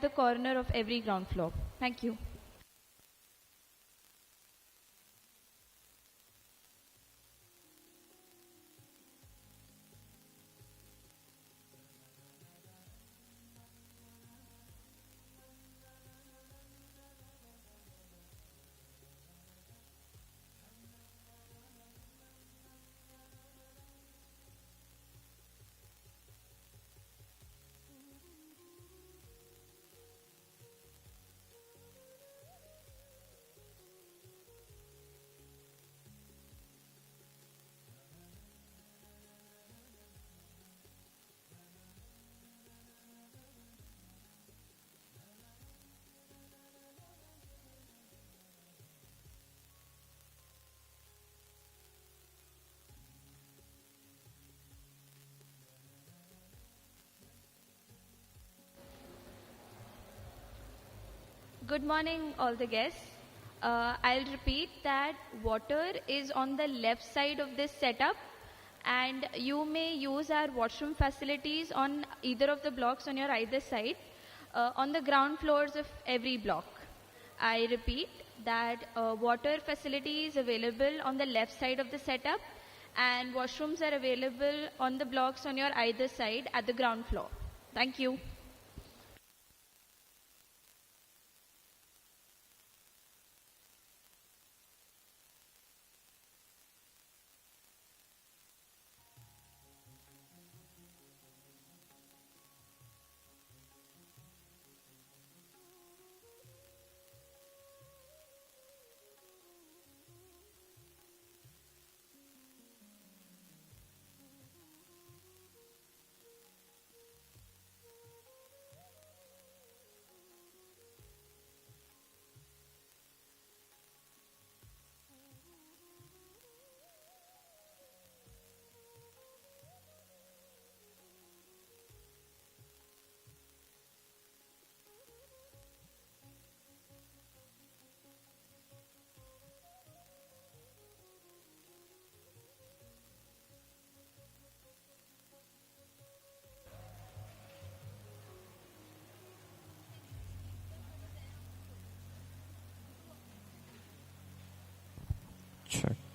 the corner of every ground floor. Thank you. Good morning, all the guests. I'll repeat that water is on the left side of this setup, and you may use our washroom facilities on either of the blocks on your either side on the ground floors of every block. I repeat that water facility is available on the left side of the setup, and washrooms are available on the blocks on your either side at the ground floor. Thank you.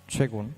Check one.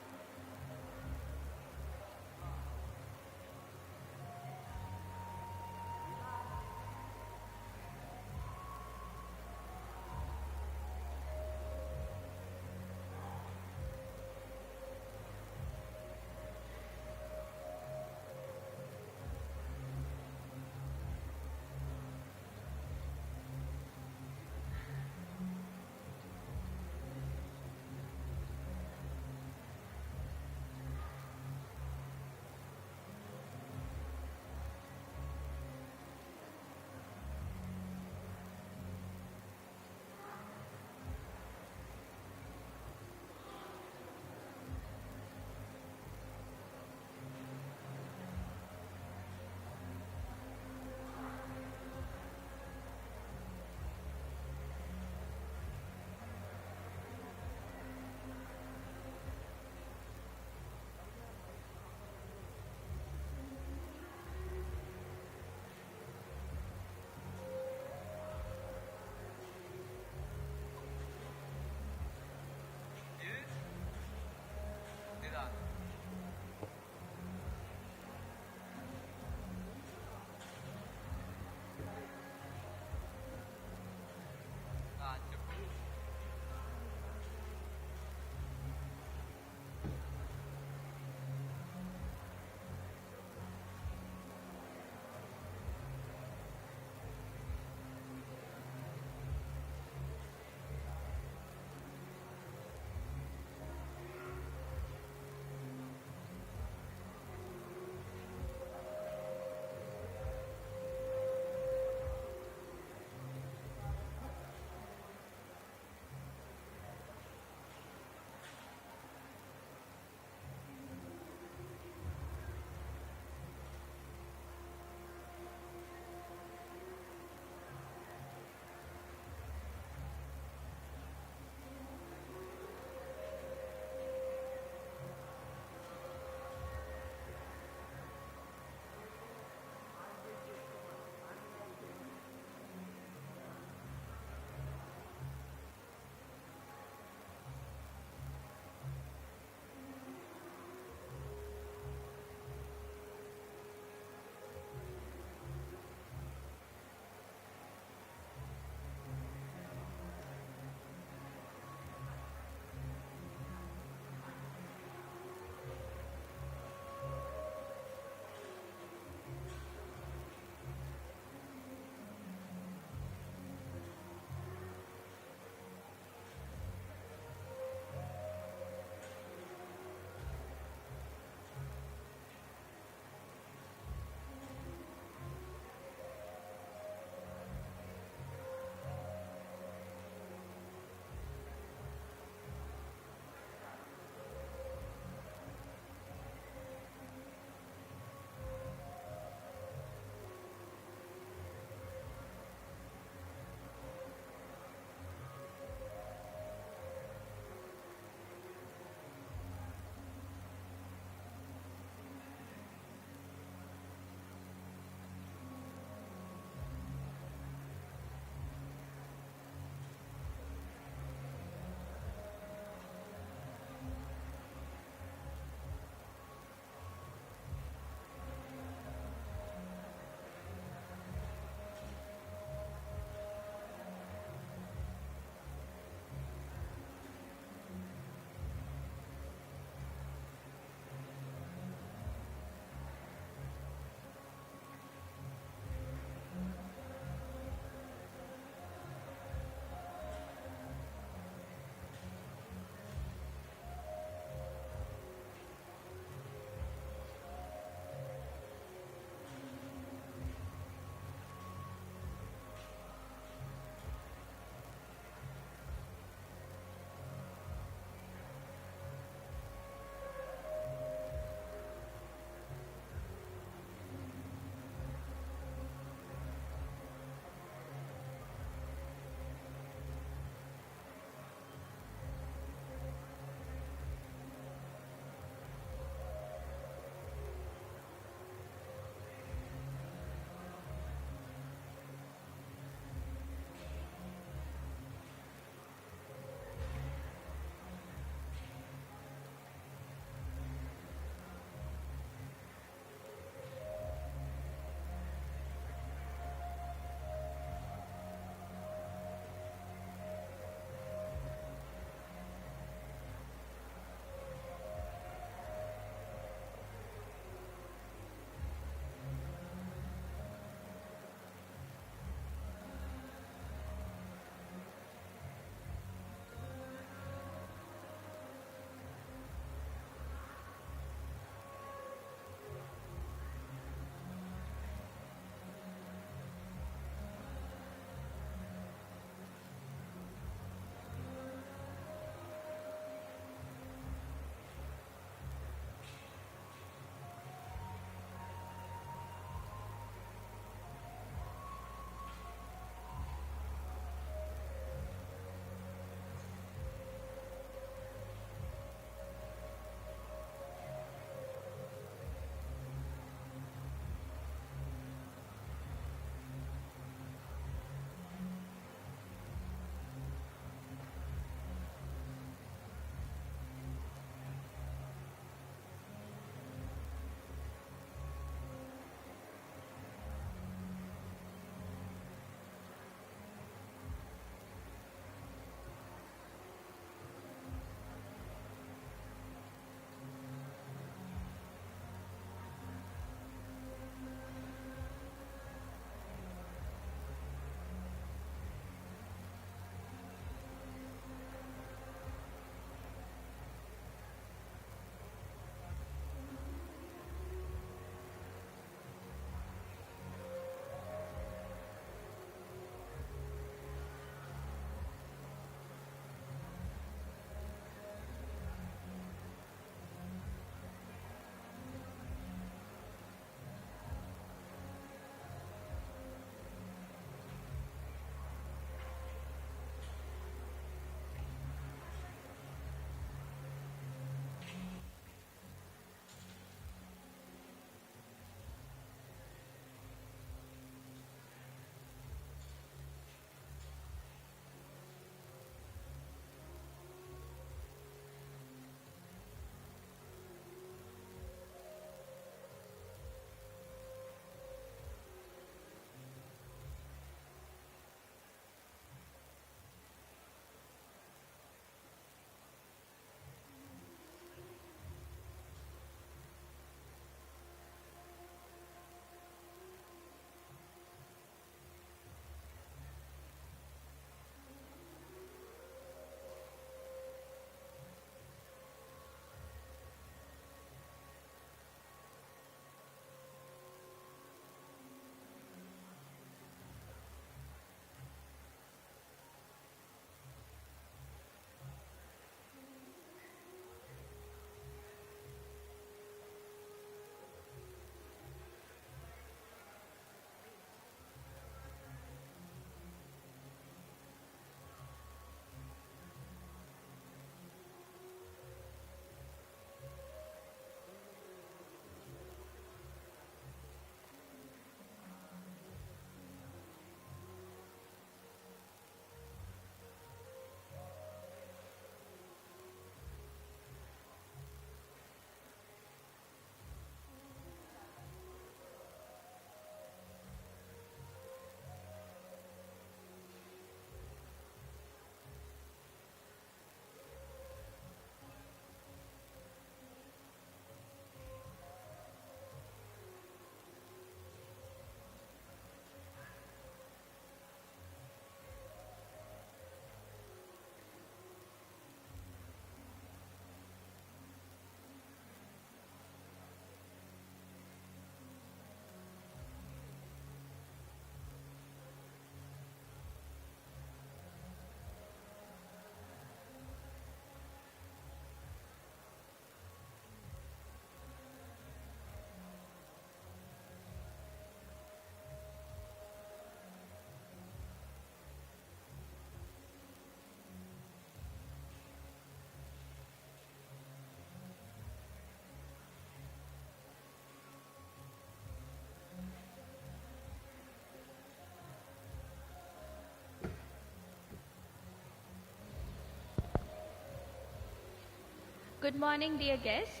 Good morning, dear guests.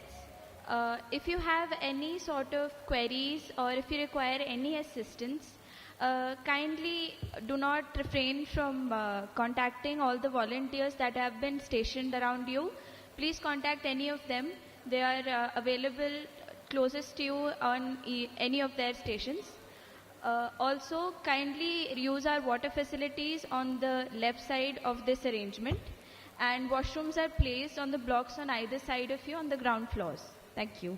If you have any sort of queries or if you require any assistance, kindly do not refrain from contacting all the volunteers that have been stationed around you. Please contact any of them. They are available closest to you on any of their stations. Also, kindly use our water facilities on the left side of this arrangement, and washrooms are placed on the blocks on either side of you on the ground floors. Thank you.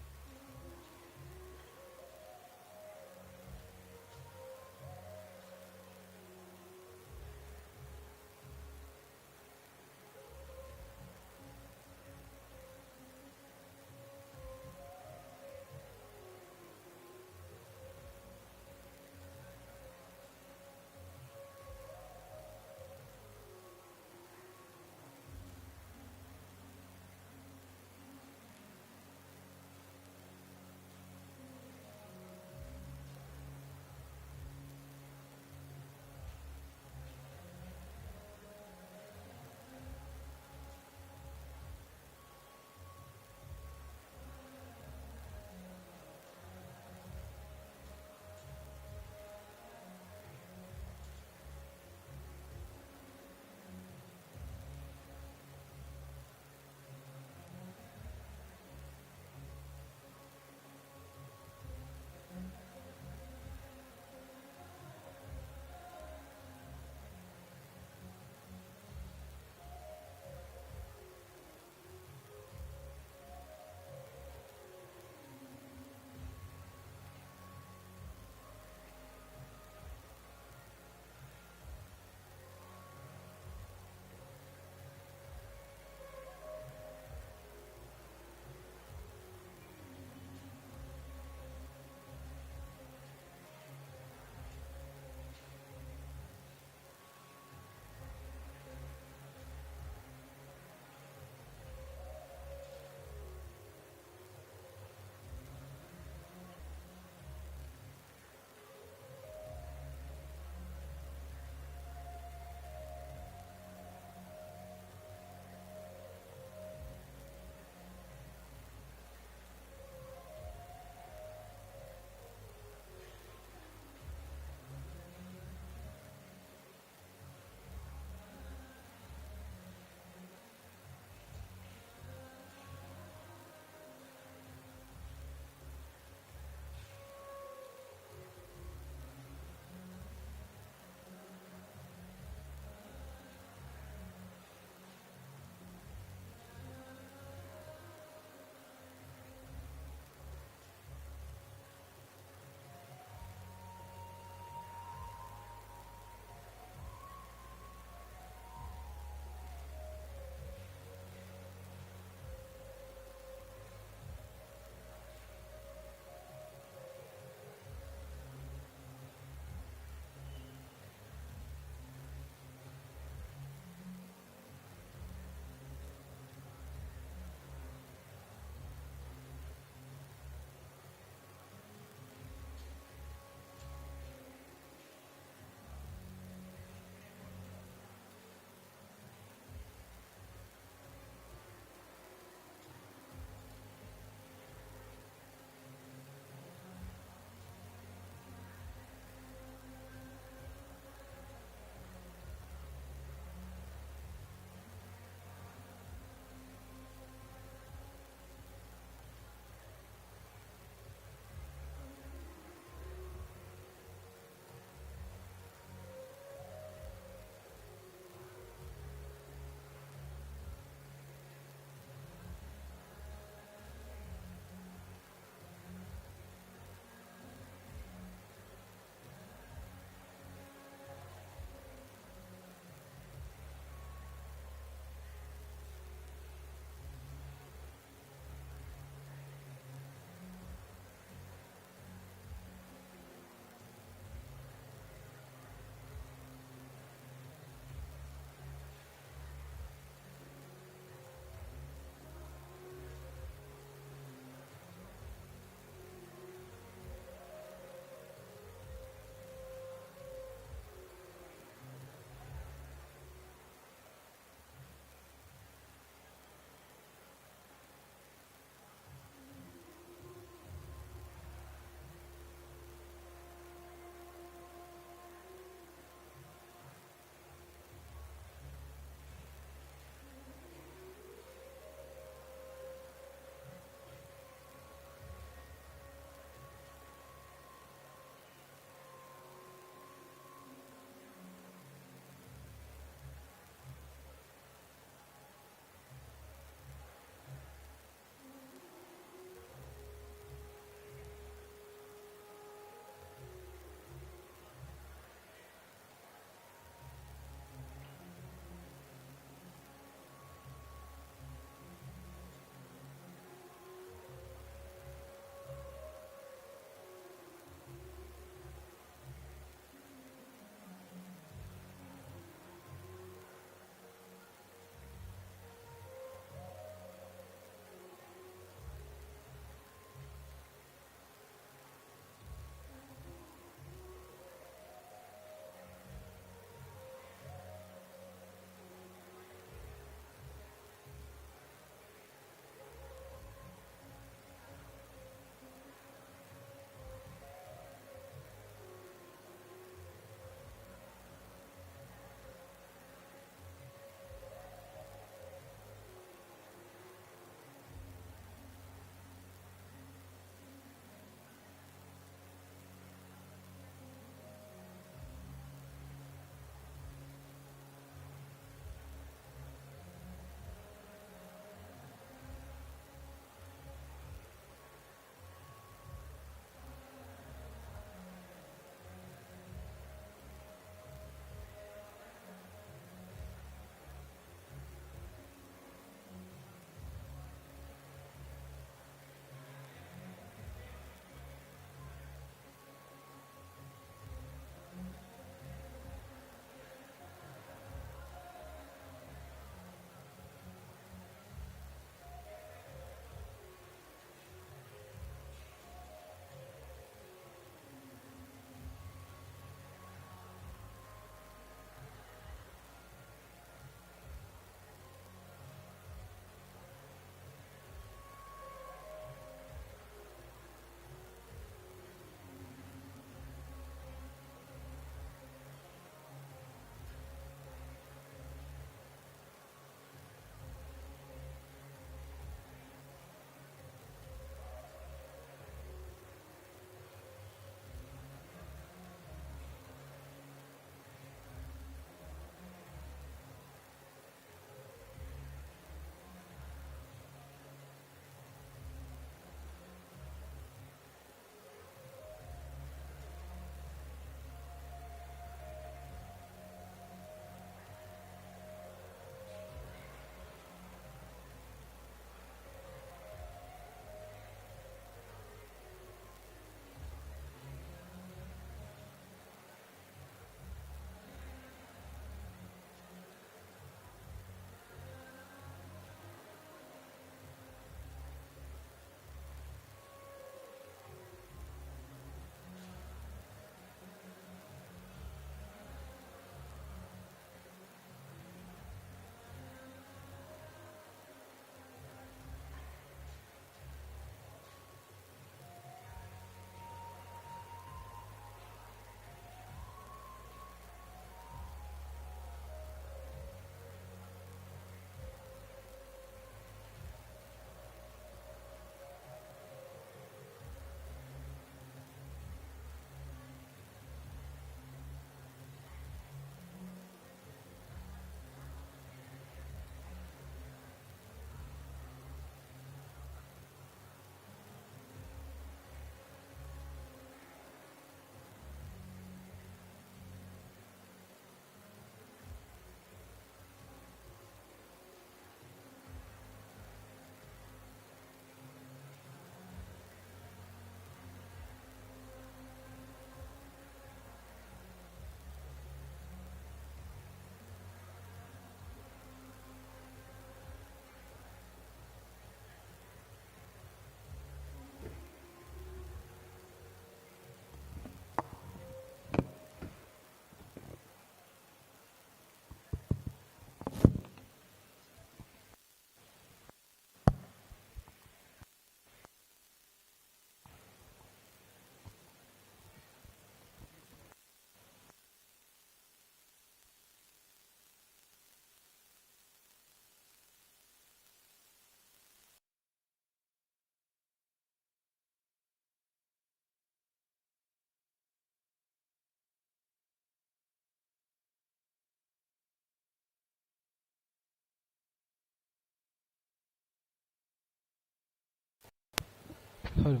Hello.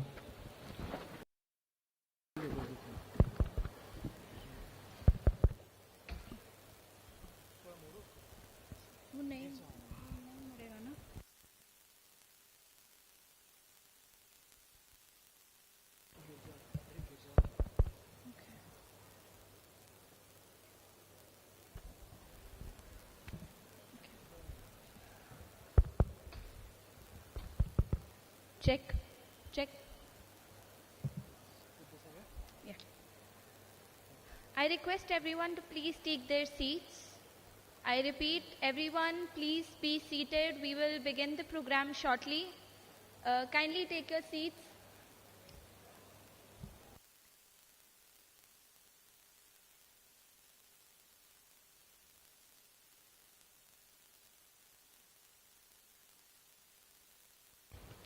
वो नहीं मुड़ेगा ना. Check. Check. Yeah. I request everyone to please take their seats. I repeat, everyone, please be seated. We will begin the program shortly. Kindly take your seats.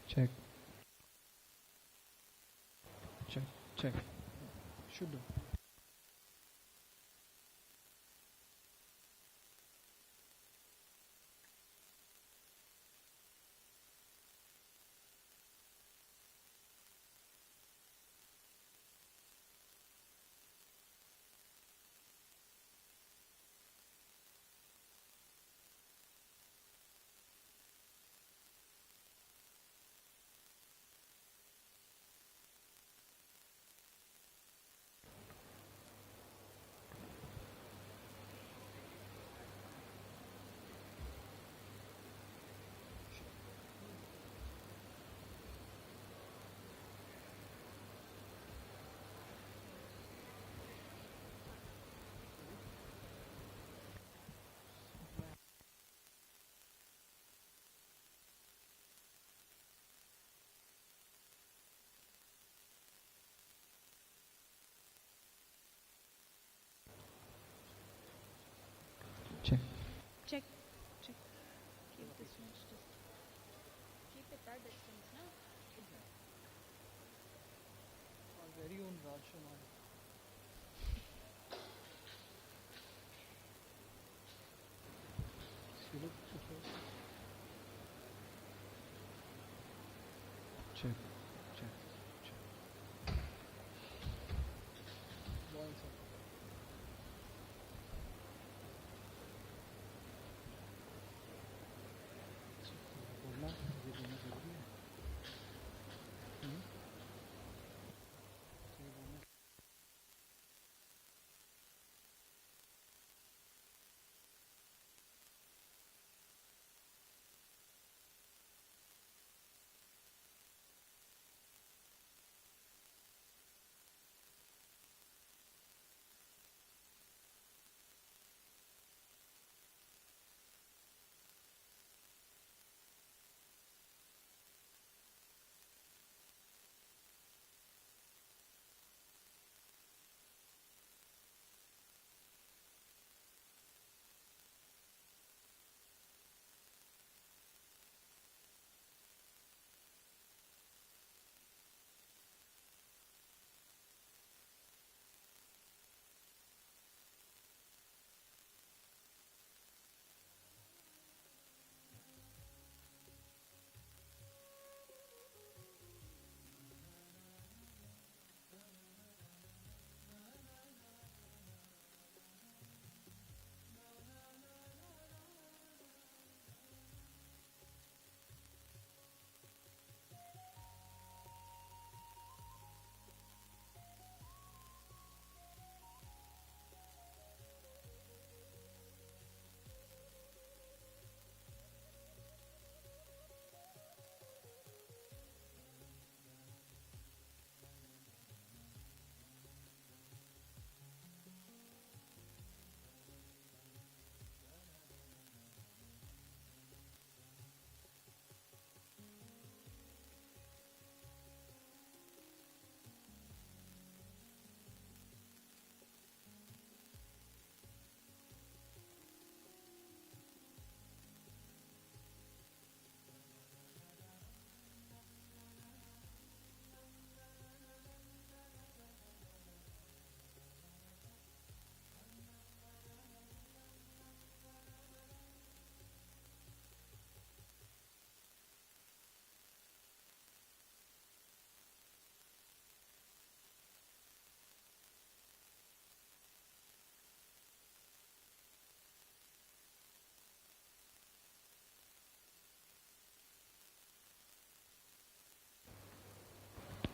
Check. Check. Check. Should do. Check. Check. Check. Keep this much distance. Keep it that distance, no? Our very own Raj Sharma. Check. Check. Check. One second. बोलना ये बोलना जरूरी है. ये बोलना.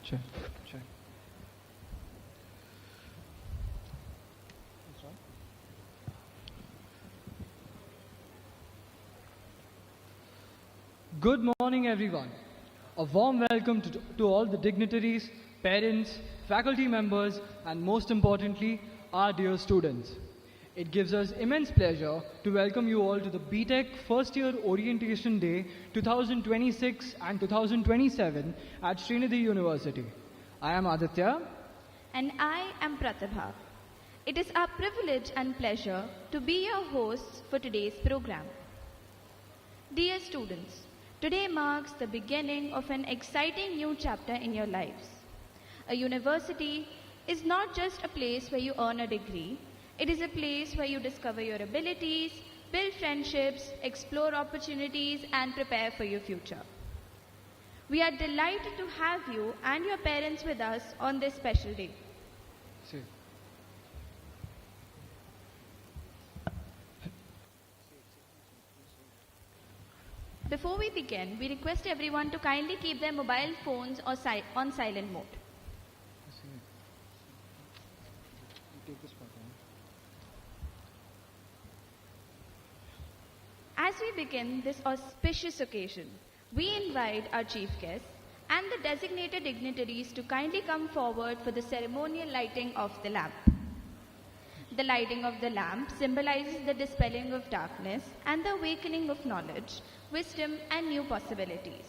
Check. Check. That's right. Good morning, everyone. A warm welcome to all the dignitaries, parents, faculty members, and most importantly, our dear students. It gives us immense pleasure to welcome you all to the BTech First Year Orientation Day 2026 and 2027 at Sreenidhi University. I am Aditya. And I am Pratibha. It is our privilege and pleasure to be your hosts for today's program. Dear students, today marks the beginning of an exciting new chapter in your lives. A university is not just a place where you earn a degree, it is a place where you discover your abilities, build friendships, explore opportunities, and prepare for your future. We are delighted to have you and your parents with us on this special day. See. Before we begin, we request everyone to kindly keep their mobile phones on silent mode. See. You take this part. As we begin this auspicious occasion, we invite our chief guests and the designated dignitaries to kindly come forward for the ceremonial lighting of the lamp. The lighting of the lamp symbolizes the dispelling of darkness and the awakening of knowledge, wisdom, and new possibilities.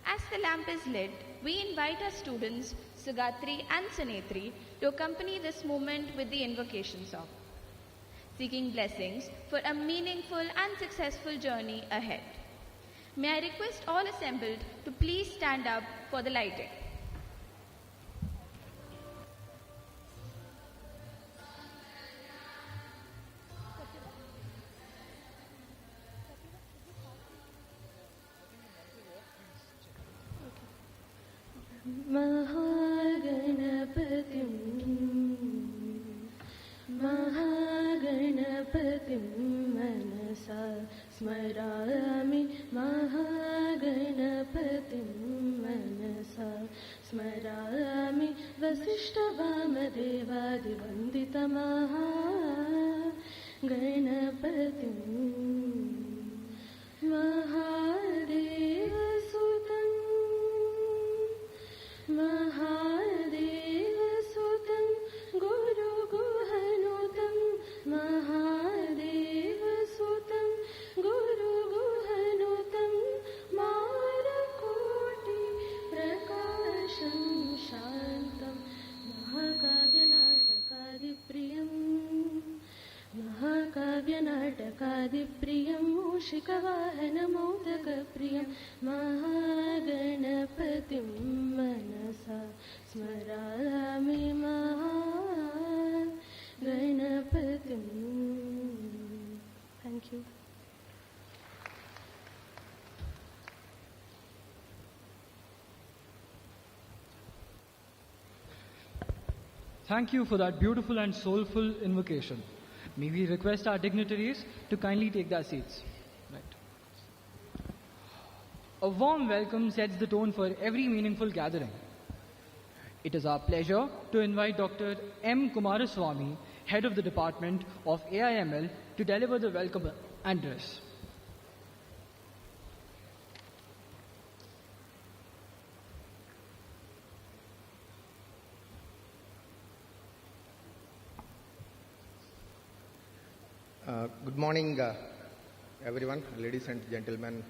As the lamp is lit, we invite our students, Sugatri and Sunetri, to accompany this moment with the invocation song, seeking blessings for a meaningful and successful journey ahead. May I request all assembled to please stand up for the lighting. महागणपतिं महागणपतिं मनसा स्मरामि महागणपतिं मनसा स्मरामि वसिष्ठवामदेवादिवन्दितमहागणपतिं महादेवसुतं महादेवसुतं गुरुगुहनुतं महादेवसुतं गुरुगुहनुतं मारकोटिप्रकाशं शान्तं महाकाव्यनाटकादिप्रियं मूषिकवाहनमोदकप्रियं महागणपतिं मनसा स्मरामि महागणपतिं. Thank you. Thank you for that beautiful and soulful invocation. May we request our dignitaries to kindly take their seats. Right. A warm welcome sets the tone for every meaningful gathering. It is our pleasure to invite Dr. M. Kumaraswamy, Head of the Department of AIML, to deliver the welcome address. Good morning, everyone, ladies and gentlemen,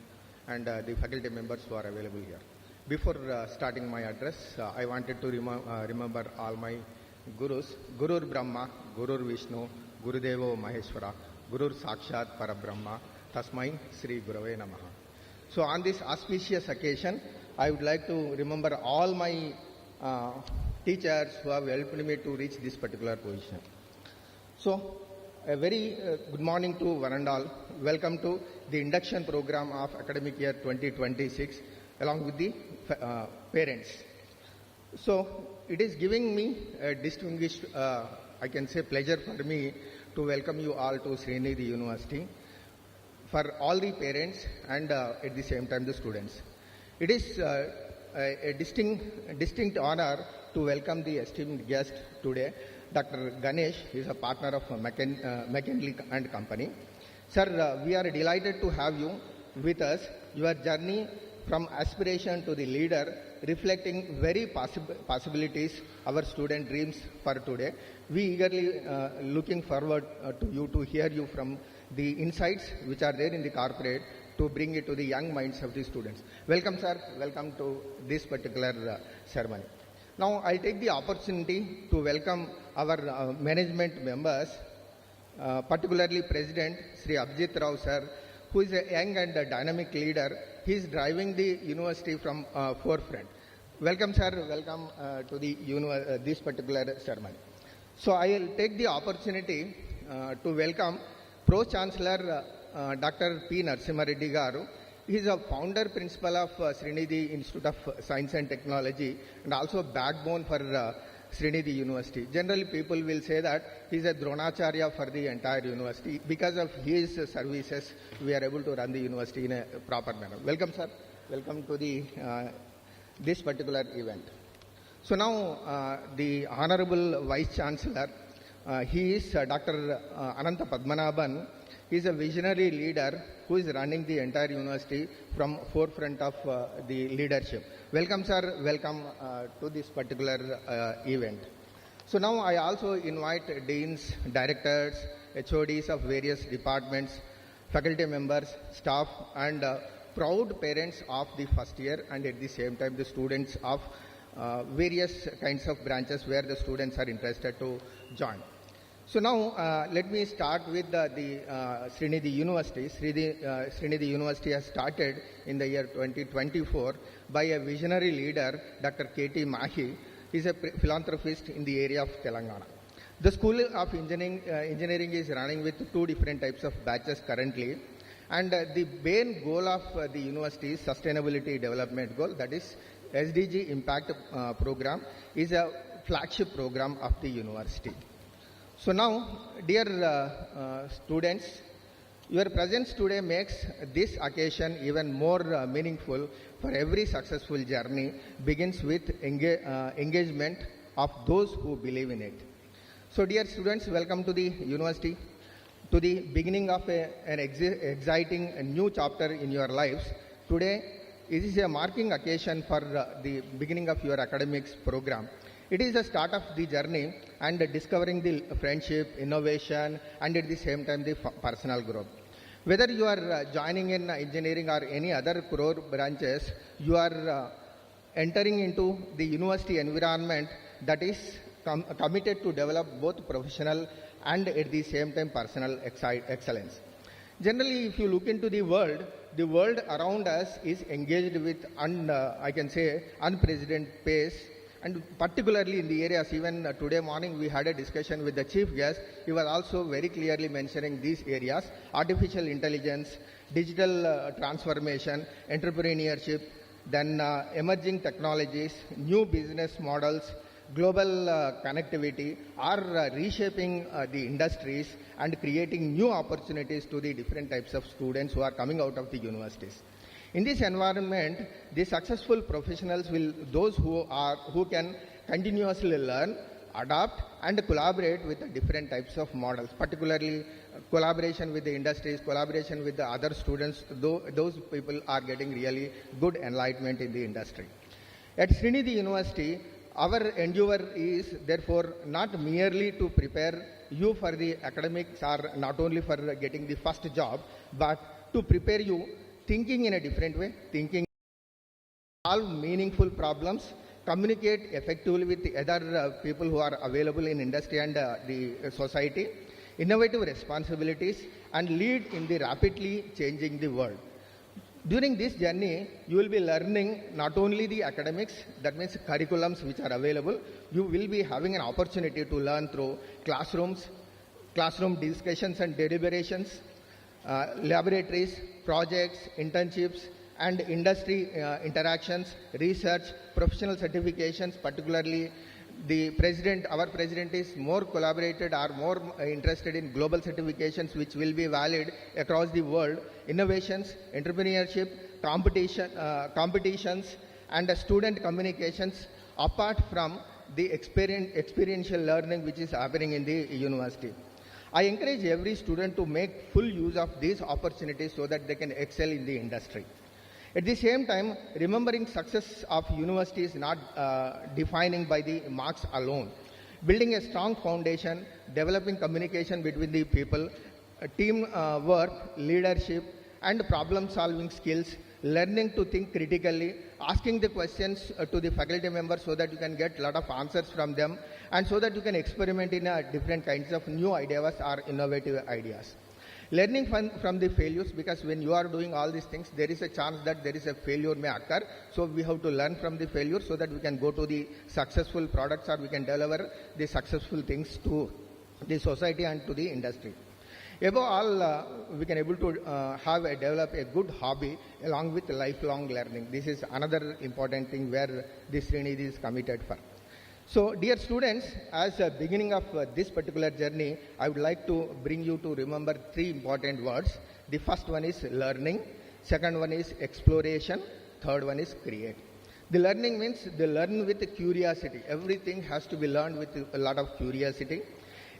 and the faculty members who are available here. Before starting my address, I wanted to remember all my gurus: Gurur Brahma, Gurur Vishnu, Gurudevo Maheshwara, Gurur Sakshat Parabrahma, Tasmai Sri Gurave Namaha. So on this auspicious occasion, I would like to remember all my teachers who have helped me to reach this particular position. So, a very good morning to one and all. Welcome to the induction program of academic year 2026 along with the parents. So it is giving me a distinguished, I can say, pleasure for me to welcome you all to Sreenidhi University, for all the parents and at the same time the students. It is a distinct honor to welcome the esteemed guest today, Dr. Ganesh. He is a partner of McKinley and Company. Sir, we are delighted to have you with us. Your journey from aspiration to the leader, reflecting very possibilities our student dreams for today. We eagerly looking forward to hear you from the insights which are there in the corporate to bring it to the young minds of the students. Welcome, sir. Welcome to this particular ceremony. Now, I'll take the opportunity to welcome our management members, particularly President Sri Abhijit Rao, sir, who is a young and a dynamic leader. He is driving the university from forefront. Welcome, sir. Welcome to the this particular ceremony. So, I will take the opportunity to welcome Pro Chancellor Dr. P. Narasimha Reddy Garu. He is a founder principal of Sreenidhi Institute of Science and Technology and also backbone for Sreenidhi University. Generally, people will say that he is a Dronacharya for the entire university. Because of his services, we are able to run the university in a proper manner. Welcome, sir. Welcome to the this particular event. So now, the Honorable Vice Chancellor, he is Dr. Ananta Padmanabhan. He is a visionary leader who is running the entire university from forefront of the leadership. Welcome, sir. Welcome to this particular event. So now I also invite deans, directors, HODs of various departments, faculty members, staff, and proud parents of the first year, and at the same time the students of various kinds of branches where the students are interested to join. So now let me start with the Sreenidhi University. Sreenidhi University has started in the year 2024 by a visionary leader, Dr. K.T. Mahi. He is a philanthropist in the area of Telangana. The School of Engineering is running with two different types of batches currently. And the main goal of the university is sustainability development goal, that is SDG Impact Program is a flagship program of the university. So now, dear students, your presence today makes this occasion even more meaningful, for every successful journey begins with engagement of those who believe in it. So dear students, welcome to the university, to the beginning of an exciting new chapter in your lives. Today, it is a marking occasion for the beginning of your academics program. It is the start of the journey and discovering the friendship, innovation, and at the same time the personal growth. Whether you are joining in engineering or any other core branches, you are entering into the university environment that is committed to develop both professional and at the same time personal excellence. Generally, if you look into the world around us is engaged with, I can say, unprecedented pace. And particularly in the areas, even today morning we had a discussion with the chief guest. He was also very clearly mentioning these areas: artificial intelligence, digital transformation, entrepreneurship, then emerging technologies, new business models, global connectivity are reshaping the industries and creating new opportunities to the different types of students who are coming out of the universities. In this environment, the successful professionals will, those who can continuously learn, adapt, and collaborate with the different types of models, particularly collaboration with the industries, collaboration with the other students. Those people are getting really good enlightenment in the industry. At Sreenidhi University, our endeavor is therefore not merely to prepare you for the academics or not only for getting the first job, but to prepare you thinking in a different way, thinking, solve meaningful problems, communicate effectively with the other people who are available in industry and the society, innovative responsibilities, and lead in the rapidly changing the world. During this journey, you will be learning not only the academics, that means curriculums which are available, you will be having an opportunity to learn through classrooms, classroom discussions and deliberations, laboratories, projects, internships, and industry interactions, research, professional certifications, particularly our president is more collaborated or more interested in global certifications which will be valid across the world, innovations, entrepreneurship, competitions, and student communications apart from the experiential learning which is happening in the university. I encourage every student to make full use of these opportunities so that they can excel in the industry. At the same time, remembering success of university is not defining by the marks alone. Building a strong foundation, developing communication between the people, team work, leadership, and problem solving skills, learning to think critically, asking the questions to the faculty members so that you can get a lot of answers from them, and so that you can experiment in different kinds of new ideas or innovative ideas. Learning from the failures, because when you are doing all these things, there is a chance that there is a failure may occur. So we have to learn from the failure so that we can go to the successful products, or we can deliver the successful things to the society and to the industry. Above all, we can able to develop a good hobby along with lifelong learning. This is another important thing where this Sreenidhi is committed for. So, dear students, as a beginning of this particular journey, I would like to bring you to remember three important words. The first one is learning, second one is exploration, third one is create. The learning means they learn with curiosity. Everything has to be learned with a lot of curiosity.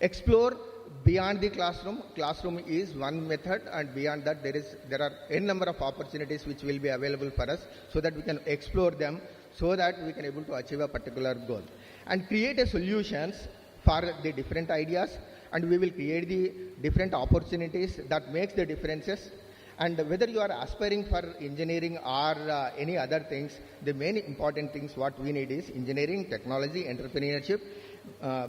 Explore beyond the classroom. Classroom is one method, and beyond that there are a number of opportunities which will be available for us, so that we can explore them, so that we can able to achieve a particular goal. And create a solutions for the different ideas, and we will create the different opportunities that makes the differences. And whether you are aspiring for engineering or any other things, the main important things what we need is engineering, technology, entrepreneurship,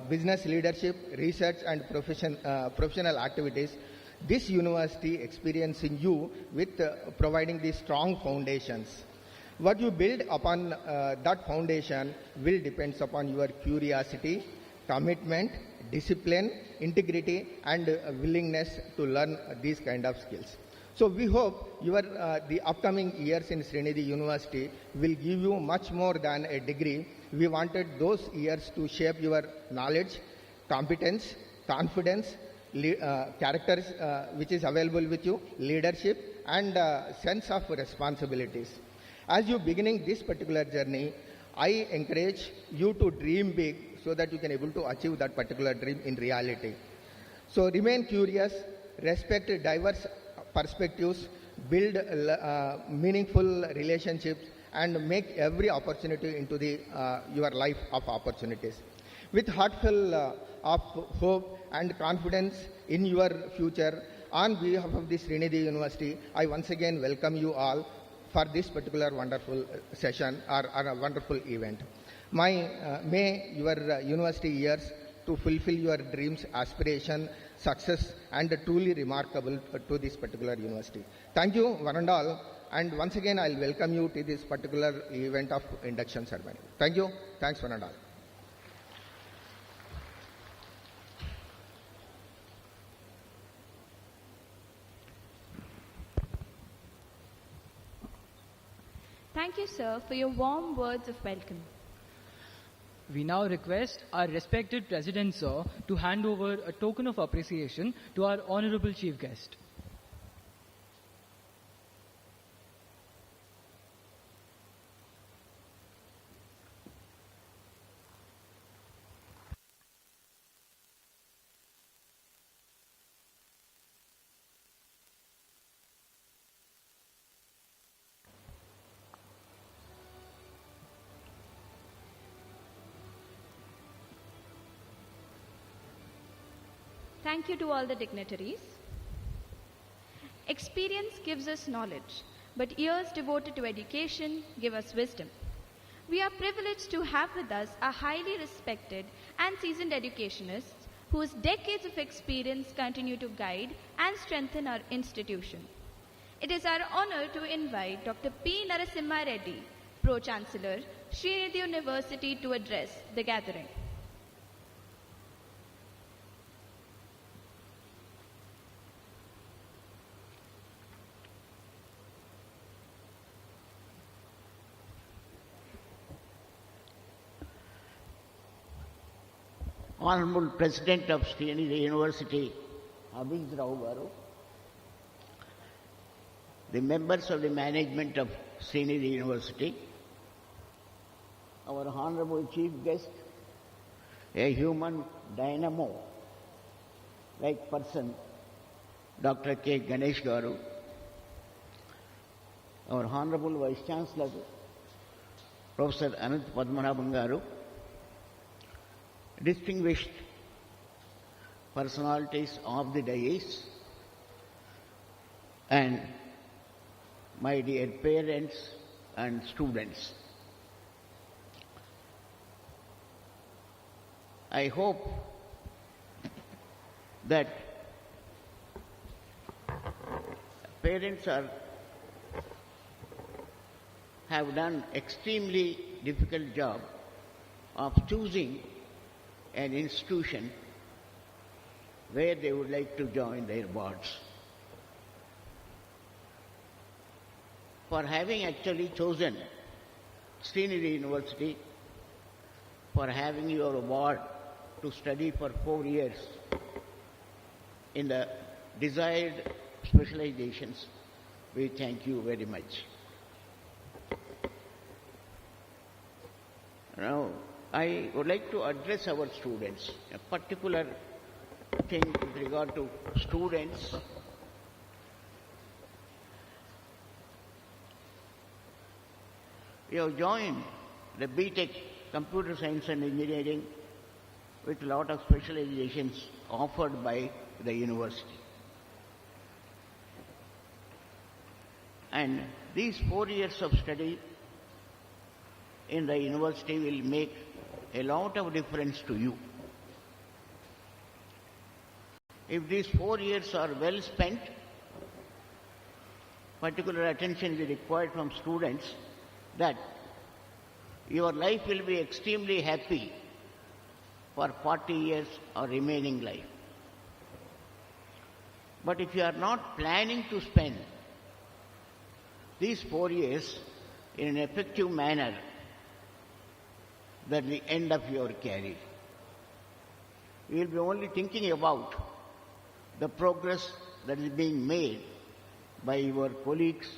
business leadership, research, and professional activities. This university experiencing you with providing these strong foundations. What you build upon that foundation will depends upon your curiosity, commitment, discipline, integrity, and willingness to learn these kind of skills. So we hope the upcoming years in Sreenidhi University will give you much more than a degree. We wanted those years to shape your knowledge, competence, confidence, characters which is available with you, leadership, and sense of responsibilities. As you beginning this particular journey, I encourage you to dream big so that you can able to achieve that particular dream in reality. So remain curious, respect diverse perspectives, build meaningful relationships, and make every opportunity into your life of opportunities. With heartfelt of hope and confidence in your future, on behalf of the Sreenidhi University, I once again welcome you all for this particular wonderful session or a wonderful event. May your university years to fulfill your dreams, aspiration, success, and truly remarkable to this particular university. Thank you, one and all. And once again, I'll welcome you to this particular event of induction ceremony. Thank you. Thanks, one and all. Thank you, sir, for your warm words of welcome. We now request our respected President, sir, to hand over a token of appreciation to our Honorable Chief Guest. Thank you to all the dignitaries. Experience gives us knowledge, but years devoted to education give us wisdom. We are privileged to have with us a highly respected and seasoned educationists whose decades of experience continue to guide and strengthen our institution. It is our honor to invite Dr. P. Narasimha Reddy, Pro-Chancellor, Sreenidhi University, to address the gathering. Honorable President of Sreenidhi University, Abhiz Rao Garu, the members of the management of Sreenidhi University, our honorable chief guest, a human dynamo like person, Dr. K. Ganesh Garu, our honorable Vice Chancellor, Professor Anant Padmanabhan Garu, distinguished personalities of the dais, and my dear parents and students. I hope that parents have done extremely difficult job of choosing an institution where they would like to join their boards. For having actually chosen Sreenidhi University, for having your award to study for 4 years in the desired specializations, we thank you very much. Now, I would like to address our students. A particular thing with regard to students. We have joined the BTech Computer Science and Engineering with a lot of specializations offered by the university. And these 4 years of study in the university will make a lot of difference to you. If these 4 years are well spent, particular attention is required from students, that your life will be extremely happy for 40 years or remaining life. But if you are not planning to spend these 4 years in an effective manner, that's the end of your career. You will be only thinking about the progress that is being made by your colleagues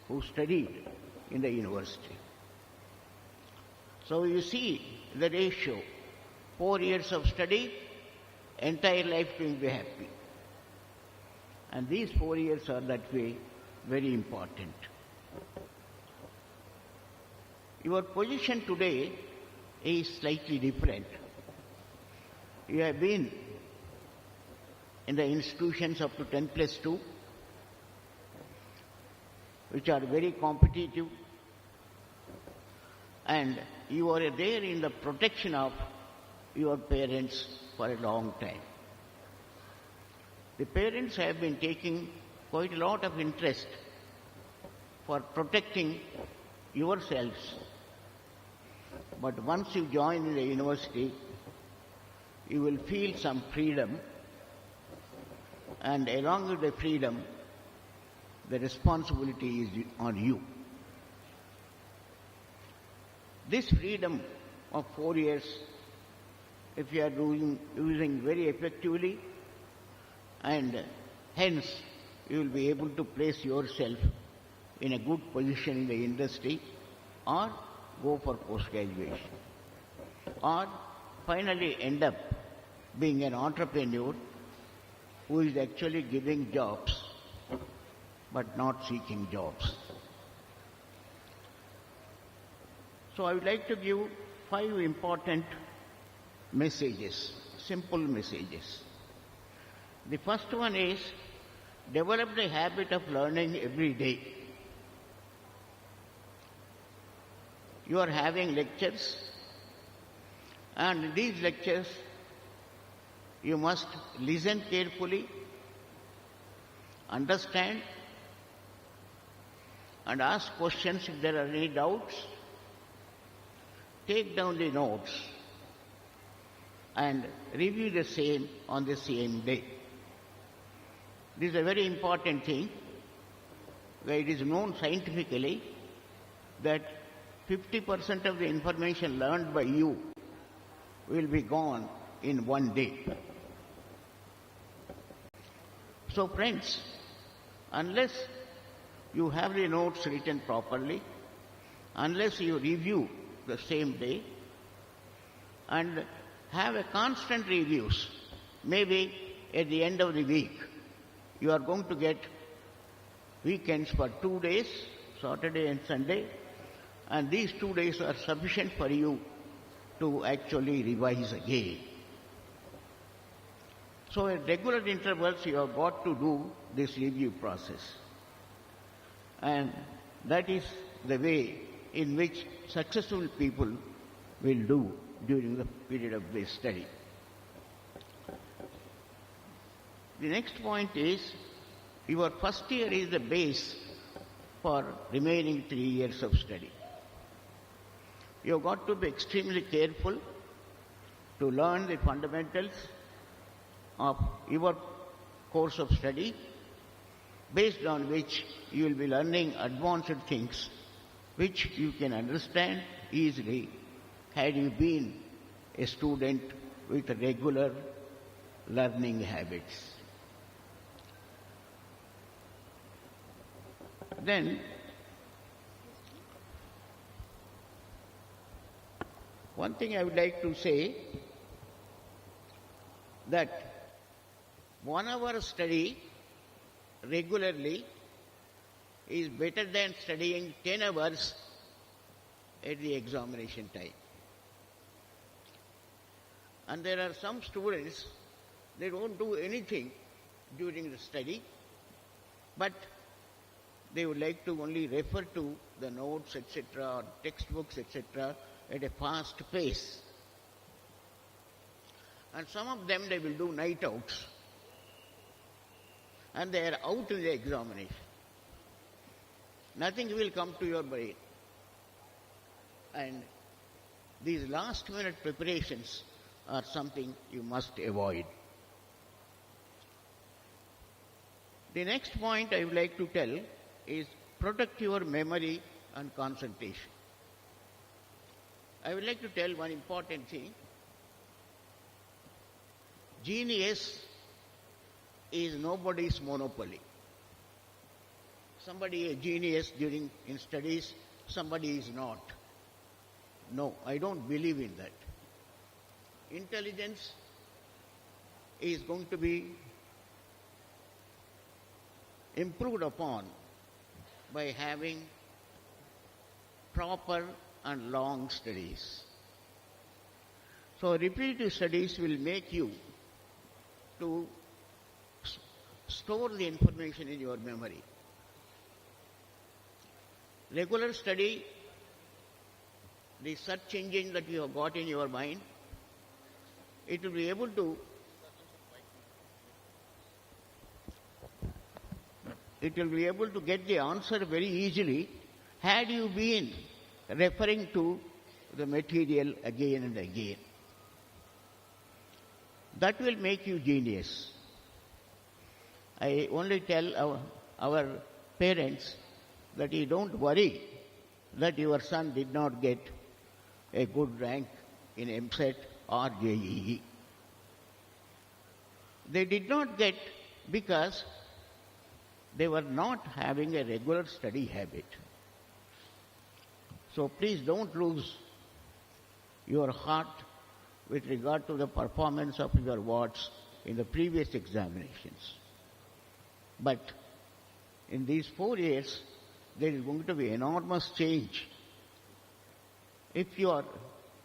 who studied in the university. So you see the ratio, 4 years of study, entire life will be happy. And these 4 years are that way very important. Your position today is slightly different. You have been in the institutions up to 10+2, which are very competitive, and you are there in the protection of your parents for a long time. The parents have been taking quite a lot of interest for protecting yourselves. But once you join in the university, you will feel some freedom, and along with the freedom, the responsibility is on you. This freedom of 4 years, if you are using very effectively, and hence you will be able to place yourself in a good position in the industry, or go for post-graduation, or finally end up being an entrepreneur who is actually giving jobs but not seeking jobs. So I would like to give 5 important messages, simple messages. The first one is, develop the habit of learning every day. You are having lectures, and in these lectures you must listen carefully, understand, and ask questions if there are any doubts. Take down the notes and review the same on the same day. This is a very important thing, where it is known scientifically that 50% of the information learned by you will be gone in one day. So friends, unless you have the notes written properly, unless you review the same day, and have a constant reviews. Maybe at the end of the week, you are going to get weekends for 2 days, Saturday and Sunday, and these 2 days are sufficient for you to actually revise again. So at regular intervals you have got to do this review process. And that is the way in which successful people will do during the period of their study. The next point is, your first year is the base for remaining 3 years of study. You have got to be extremely careful to learn the fundamentals of your course of study, based on which you will be learning advanced things which you can understand easily had you been a student with regular learning habits. Then, one thing I would like to say, that 1 hour study regularly is better than studying 10 hours at the examination time. And there are some students, they don't do anything during the study, but they would like to only refer to the notes, etc., or textbooks, etc., at a fast pace. And some of them, they will do night outs, and they are out in the examination. Nothing will come to your brain. And these last minute preparations are something you must avoid. The next point I would like to tell is, protect your memory and concentration. I would like to tell one important thing. Genius is nobody's monopoly. Somebody is a genius in studies, somebody is not. No, I don't believe in that. Intelligence is going to be improved upon by having proper and long studies. So repetitive studies will make you to store the information in your memory. Regular study, the search engine that you have got in your mind, it will be able to get the answer very easily had you been referring to the material again and again. That will make you genius. I only tell our parents that you don't worry that your son did not get a good rank in MSET or JEE. They did not get because they were not having a regular study habit. So please don't lose your heart with regard to the performance of your wards in the previous examinations. But in these 4 years, there is going to be enormous change if you are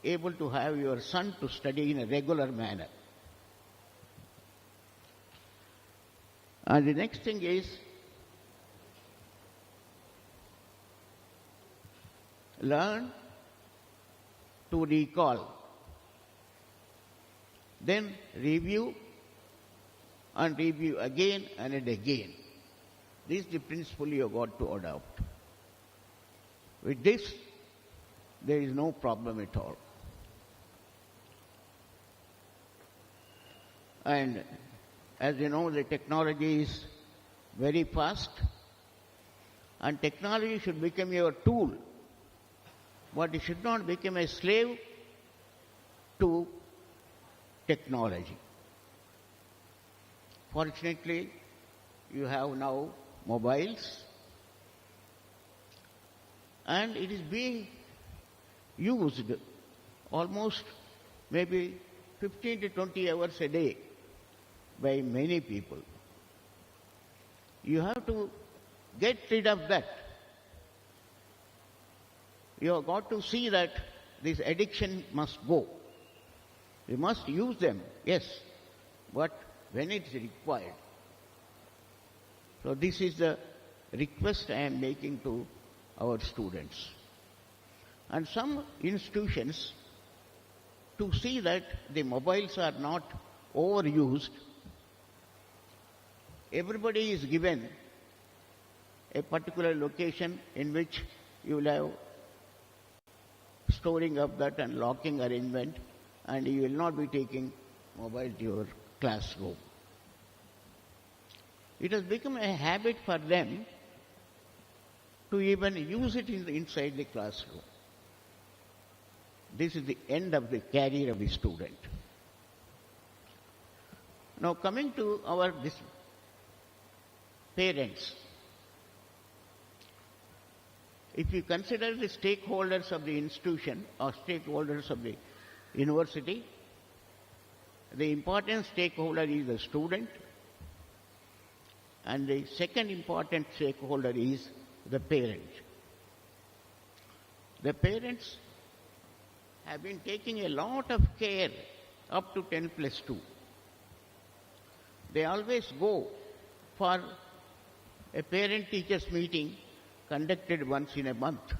able to have your son to study in a regular manner. And the next thing is, learn to recall, then review and review again and again. This is the principle you have got to adopt. With this, there is no problem at all. And as you know, the technology is very fast, and technology should become your tool, but it should not become a slave to technology. Fortunately, you have now mobiles, and it is being used almost maybe 15 to 20 hours a day by many people. You have to get rid of that. You have got to see that this addiction must go. We must use them, yes, but when it's required. So this is the request I am making to our students. And some institutions, to see that the mobiles are not overused, everybody is given a particular location in which you will have storing of that and locking arrangement, and you will not be taking mobile to your classroom. It has become a habit for them to even use it inside the classroom. This is the end of the career of the student. Now coming to our parents. If you consider the stakeholders of the institution or stakeholders of the university, the important stakeholder is the student, and the second important stakeholder is the parent. The parents have been taking a lot of care up to 10+2. They always go for a parent-teachers meeting conducted once in a month.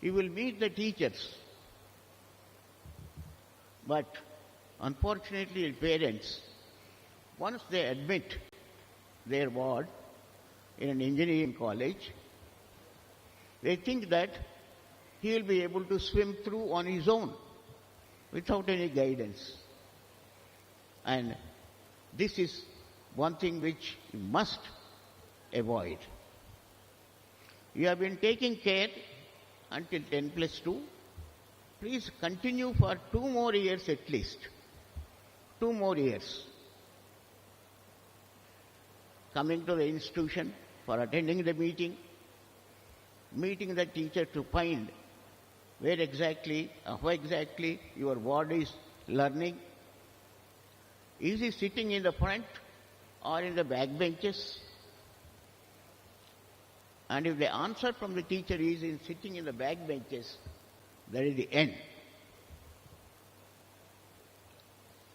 You will meet the teachers, but unfortunately the parents, once they admit their ward in an engineering college, they think that he will be able to swim through on his own without any guidance. And this is one thing which you must avoid. You have been taking care until 10+2. Please continue for 2 more years at least. 2 more years. Coming to the institution for attending the meeting, meeting the teacher to find where exactly, how exactly your ward is learning. Is he sitting in the front or in the back benches? And if the answer from the teacher is in sitting in the back benches, that is the end.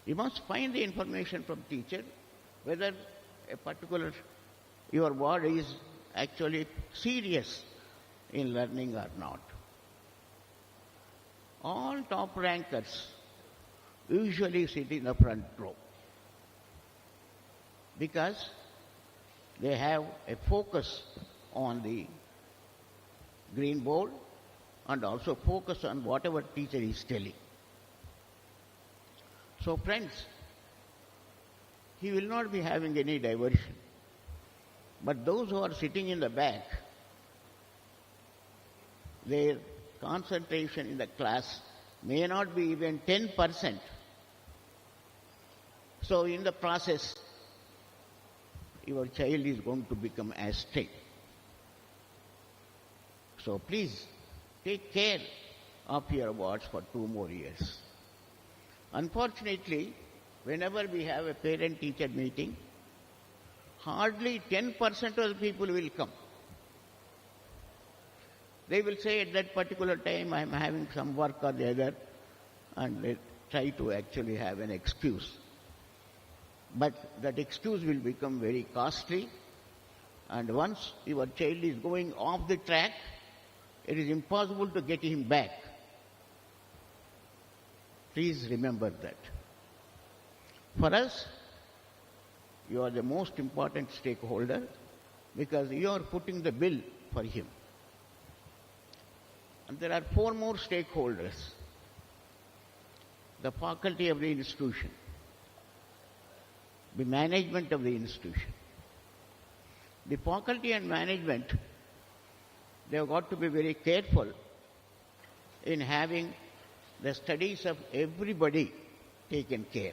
You must find the information from teacher whether a particular your ward is actually serious in learning or not. All top rankers usually sit in the front row because they have a focus on the green board and also focus on whatever teacher is telling. So friends, he will not be having any diversion. But those who are sitting in the back, their concentration in the class may not be even 10%. So in the process, your child is going to become astray. So please take care of your wards for 2 more years. Unfortunately, whenever we have a parent-teacher meeting, hardly 10% of the people will come. They will say at that particular time, I am having some work or the other, and they try to actually have an excuse. But that excuse will become very costly, and once your child is going off the track, it is impossible to get him back. Please remember that. For us, you are the most important stakeholder because you are putting the bill for him. And there are 4 more stakeholders. The faculty of the institution, the management of the institution. The faculty and management, they have got to be very careful in having the studies of everybody taken care.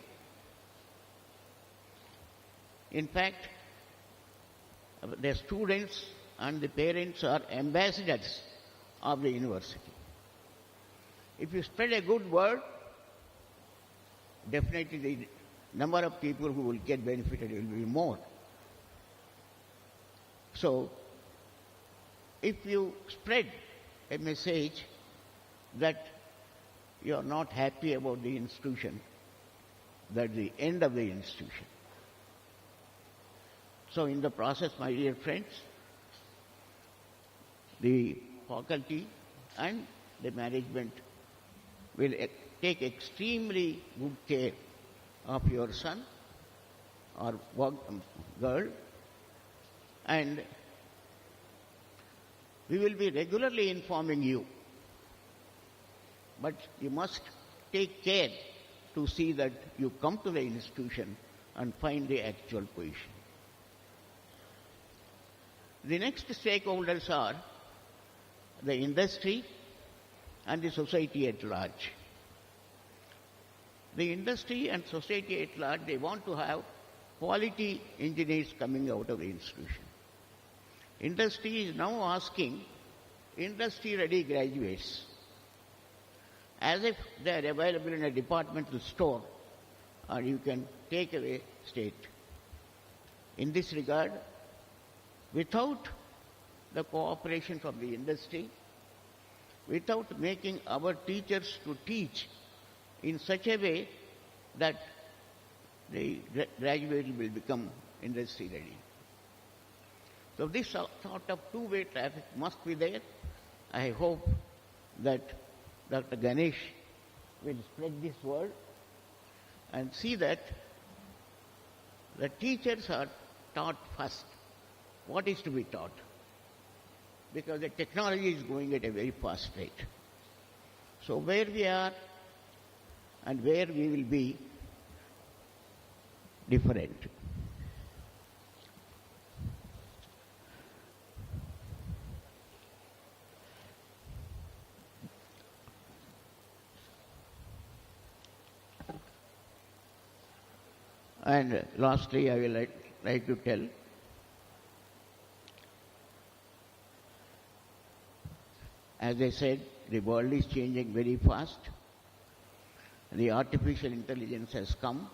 In fact, the students and the parents are ambassadors of the university. If you spread a good word, definitely the number of people who will get benefited will be more. So, if you spread a message that you are not happy about the institution, that's the end of the institution. So in the process, my dear friends, the faculty and the management will take extremely good care of your son or girl, and we will be regularly informing you. But you must take care to see that you come to the institution and find the actual position. The next stakeholders are the industry and the society at large. The industry and society at large, they want to have quality engineers coming out of the institution. Industry is now asking industry-ready graduates, as if they are available in a departmental store, or you can take away state. In this regard, without the cooperation from the industry, without making our teachers to teach in such a way that the graduate will become industry ready. So this sort of two-way traffic must be there. I hope that Dr. Ganesh will spread this word and see that the teachers are taught first what is to be taught, because the technology is going at a very fast rate. So where we are and where we will be different. And lastly, I will like to tell as I said, the world is changing very fast. The artificial intelligence has come.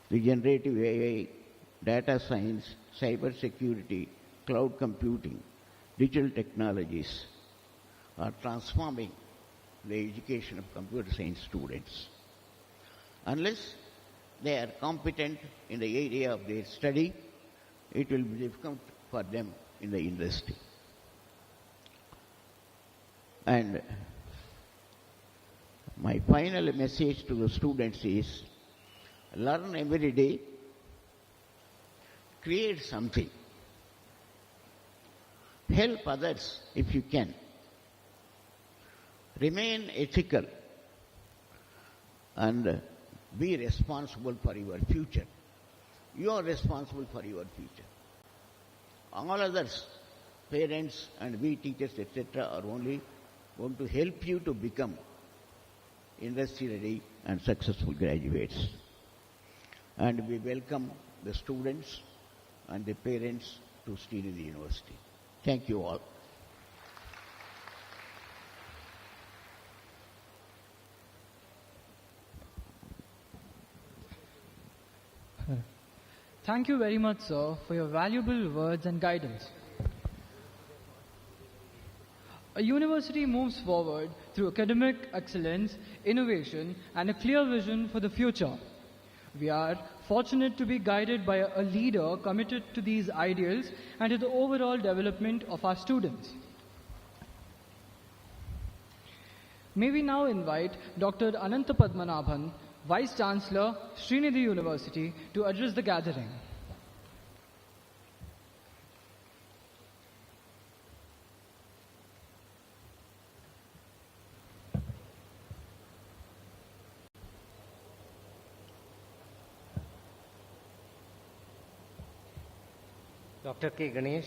The generative AI, data science, cyber security, cloud computing, digital technologies are transforming the education of computer science students. Unless they are competent in the area of their study, it will be difficult for them in the industry. And my final message to the students is, learn every day, create something, help others if you can, remain ethical, and be responsible for your future. You are responsible for your future. All others, parents and we teachers, etc., are only going to help you to become industry-ready and successful graduates. And we welcome the students and the parents to Sreenidhi University. Thank you all. Thank you very much, sir, for your valuable words and guidance. A university moves forward through academic excellence, innovation, and a clear vision for the future. We are fortunate to be guided by a leader committed to these ideals and to the overall development of our students. May we now invite Dr. Ananta Padmanabhan, Vice Chancellor, Sreenidhi University, to address the gathering. Dr. K. Ganesh,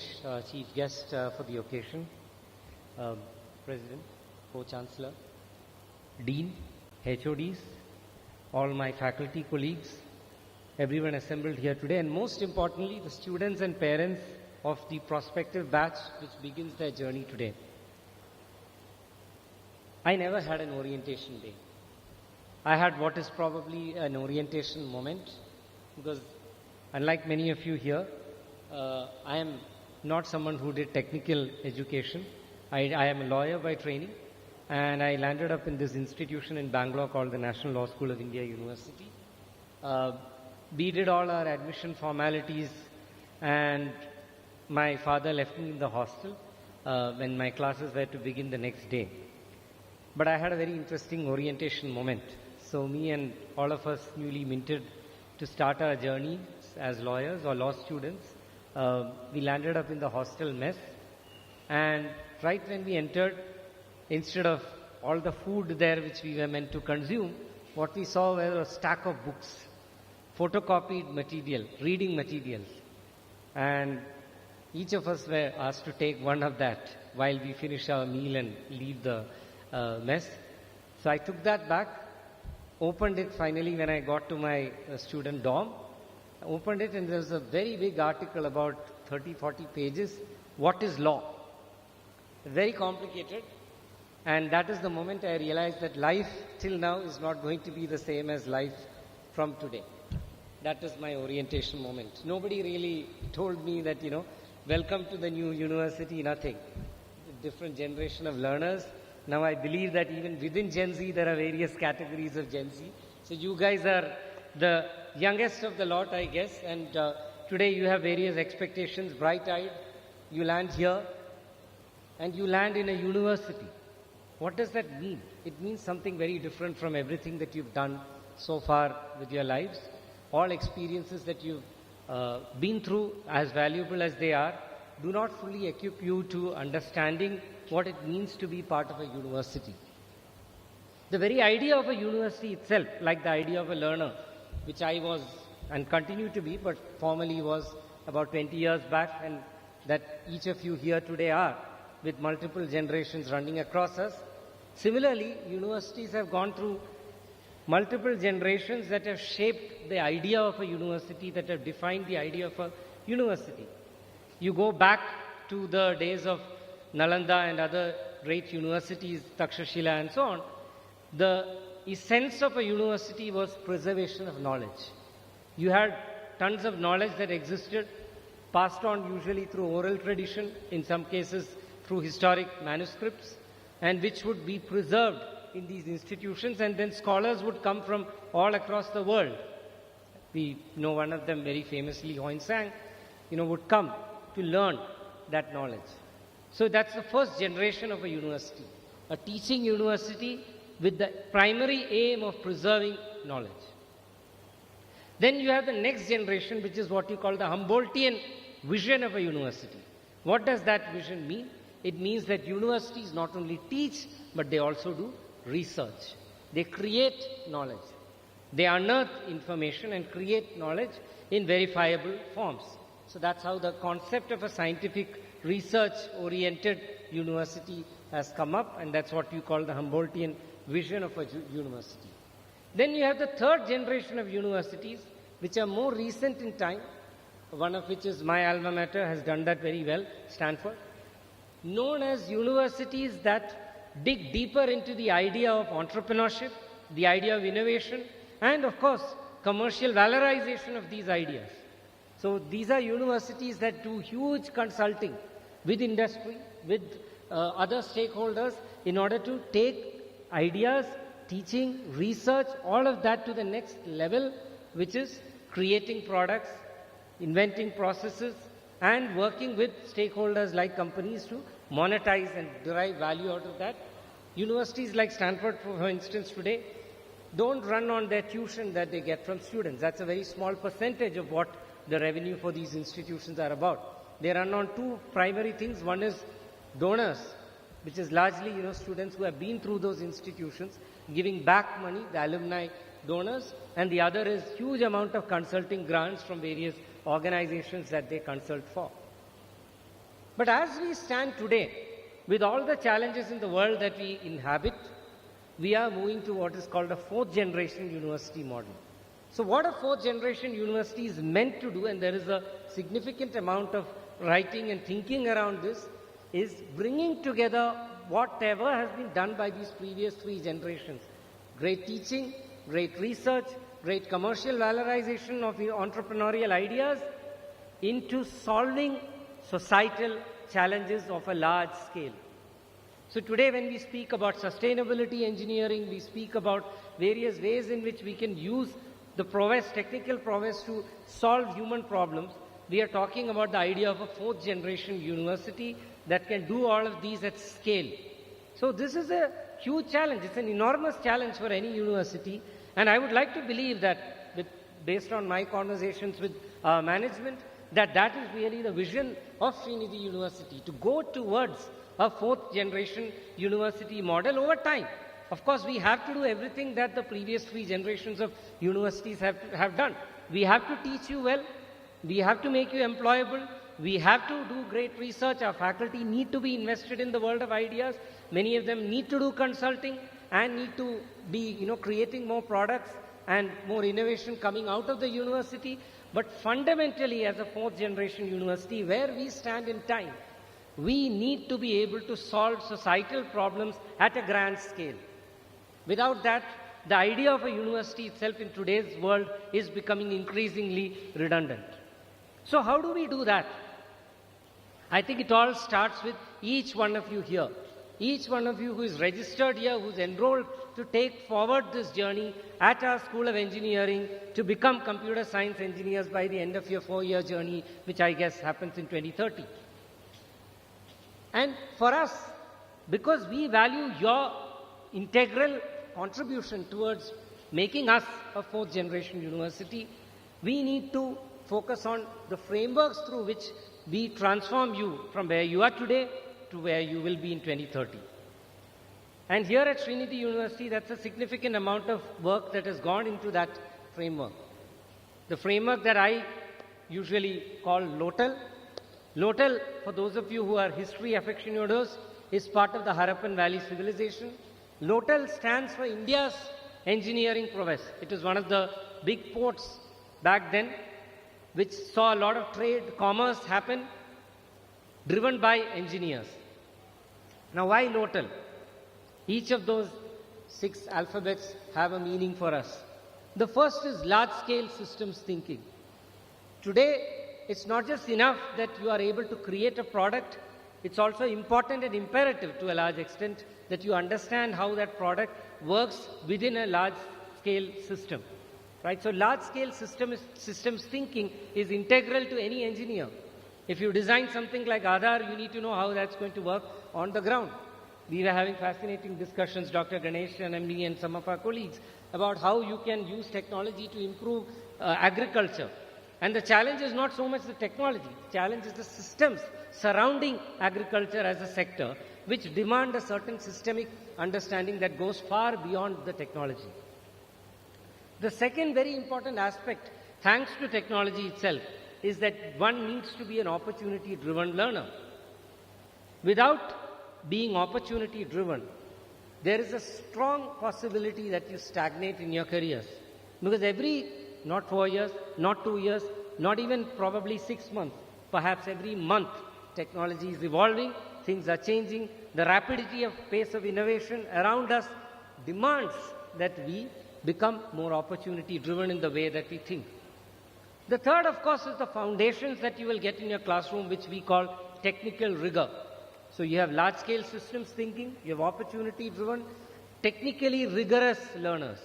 Chief Guest for the occasion, President, Co-Chancellor, Dean, HODs, all my faculty colleagues, everyone assembled here today, and most importantly, the students and parents of the prospective batch which begins their journey today. I never had an orientation day. I had what is probably an orientation moment, because unlike many of you here, I am not someone who did technical education. I am a lawyer by training, and I landed up in this institution in Bangalore called the National Law School of India University. We did all our admission formalities, and my father left me in the hostel when my classes were to begin the next day. But I had a very interesting orientation moment. So me and all of us newly minted to start our journey as lawyers or law students, we landed up in the hostel mess, and right when we entered, instead of all the food there which we were meant to consume, what we saw were a stack of books, photocopied material, reading materials. And each of us were asked to take one of that while we finish our meal and leave the mess. So I took that back, opened it finally when I got to my student dorm, opened it, and there was a very big article about 30-40 pages. What is law? Very complicated. And that is the moment I realized that life till now is not going to be the same as life from today. That is my orientation moment. Nobody really told me that, welcome to the new university, nothing. Different generation of learners. Now I believe that even within Gen Z, there are various categories of Gen Z. So you guys are the youngest of the lot, I guess, and today you have various expectations, bright-eyed. You land here, and you land in a university. What does that mean? It means something very different from everything that you've done so far with your lives. All experiences that you've been through, as valuable as they are, do not fully equip you to understanding what it means to be part of a university. The very idea of a university itself, like the idea of a learner, which I was and continue to be, but formally was about 20 years back, and that each of you here today are, with multiple generations running across us. Similarly, universities have gone through multiple generations that have shaped the idea of a university, that have defined the idea of a university. You go back to the days of Nalanda and other great universities, Takshashila and so on, the essence of a university was preservation of knowledge. You had tons of knowledge that existed, passed on usually through oral tradition, in some cases through historic manuscripts, and which would be preserved in these institutions, and then scholars would come from all across the world. We know one of them very famously, Hoin Sang, would come to learn that knowledge. So that's the first generation of a university, a teaching university with the primary aim of preserving knowledge. Then you have the next generation, which is what you call the Humboldtian vision of a university. What does that vision mean? It means that universities not only teach, but they also do research. They create knowledge. They unearth information and create knowledge in verifiable forms. So that's how the concept of a scientific research-oriented university has come up, and that's what you call the Humboldtian vision of a university. Then you have the third generation of universities, which are more recent in time, one of which is my alma mater, has done that very well, Stanford, known as universities that dig deeper into the idea of entrepreneurship, the idea of innovation, and of course, commercial valorization of these ideas. So these are universities that do huge consulting with industry, with other stakeholders, in order to take ideas, teaching, research, all of that to the next level, which is creating products, inventing processes, and working with stakeholders like companies to monetize and derive value out of that. Universities like Stanford, for instance, today, don't run on their tuition that they get from students. That's a very small percentage of what the revenue for these institutions are about. They run on two primary things. One is donors, which is largely, students who have been through those institutions, giving back money, the alumni donors, and the other is huge amount of consulting grants from various organizations that they consult for. But as we stand today, with all the challenges in the world that we inhabit, we are moving to what is called a fourth generation university model. So what a fourth generation university is meant to do, and there is a significant amount of writing and thinking around this, is bringing together whatever has been done by these previous three generations. Great teaching, great research, great commercial valorization of the entrepreneurial ideas into solving societal challenges of a large scale. So today when we speak about sustainability engineering, we speak about various ways in which we can use the prowess, technical prowess to solve human problems. We are talking about the idea of a fourth generation university that can do all of these at scale. So this is a huge challenge. It's an enormous challenge for any university. And I would like to believe that, based on my conversations with management, that is really the vision of Sreenidhi University, to go towards a fourth generation university model over time. Of course, we have to do everything that the previous three generations of universities have done. We have to teach you well. We have to make you employable. We have to do great research. Our faculty need to be invested in the world of ideas. Many of them need to do consulting and need to be, creating more products and more innovation coming out of the university. But fundamentally, as a fourth generation university, where we stand in time, we need to be able to solve societal problems at a grand scale. Without that, the idea of a university itself in today's world is becoming increasingly redundant. So how do we do that? I think it all starts with each one of you here. Each one of you who is registered here, who is enrolled to take forward this journey at our School of Engineering to become computer science engineers by the end of your 4-year journey, which I guess happens in 2030. And for us, because we value your integral contribution towards making us a fourth generation university, we need to focus on the frameworks through which we transform you from where you are today to where you will be in 2030. And here at Sreenidhi University, that's a significant amount of work that has gone into that framework. The framework that I usually call LOTEL. LOTEL, for those of you who are history aficionados, is part of the Harappan Valley civilization. LOTEL stands for India's engineering prowess. It is one of the big ports back then, which saw a lot of trade, commerce happen, driven by engineers. Now, why LOTEL? Each of those 6 alphabets have a meaning for us. The first is large-scale systems thinking. Today, it's not just enough that you are able to create a product, it's also important and imperative to a large extent that you understand how that product works within a large-scale system. Right? So large-scale systems thinking is integral to any engineer. If you design something like Aadhaar, you need to know how that's going to work on the ground. We were having fascinating discussions, Dr. Ganesh and me and some of our colleagues, about how you can use technology to improve agriculture. And the challenge is not so much the technology, the challenge is the systems surrounding agriculture as a sector, which demand a certain systemic understanding that goes far beyond the technology. The second very important aspect, thanks to technology itself, is that one needs to be an opportunity-driven learner. Without being opportunity-driven, there is a strong possibility that you stagnate in your careers. Because not 4 years, not 2 years, not even probably 6 months, perhaps every month, technology is evolving, things are changing, the rapidity of pace of innovation around us demands that we become more opportunity-driven in the way that we think. The third, of course, is the foundations that you will get in your classroom, which we call technical rigor. So you have large-scale systems thinking, you have opportunity-driven, technically rigorous learners.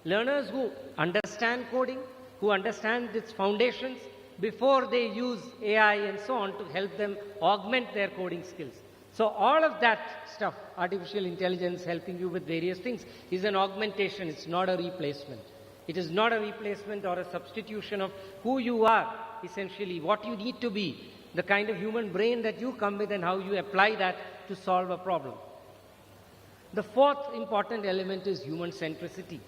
Learners who understand coding, who understand its foundations before they use AI and so on to help them augment their coding skills. So all of that stuff, artificial intelligence helping you with various things, is an augmentation, it's not a replacement. It is not a replacement or a substitution of who you are, essentially, what you need to be, the kind of human brain that you come with and how you apply that to solve a problem. The fourth important element is human centricity.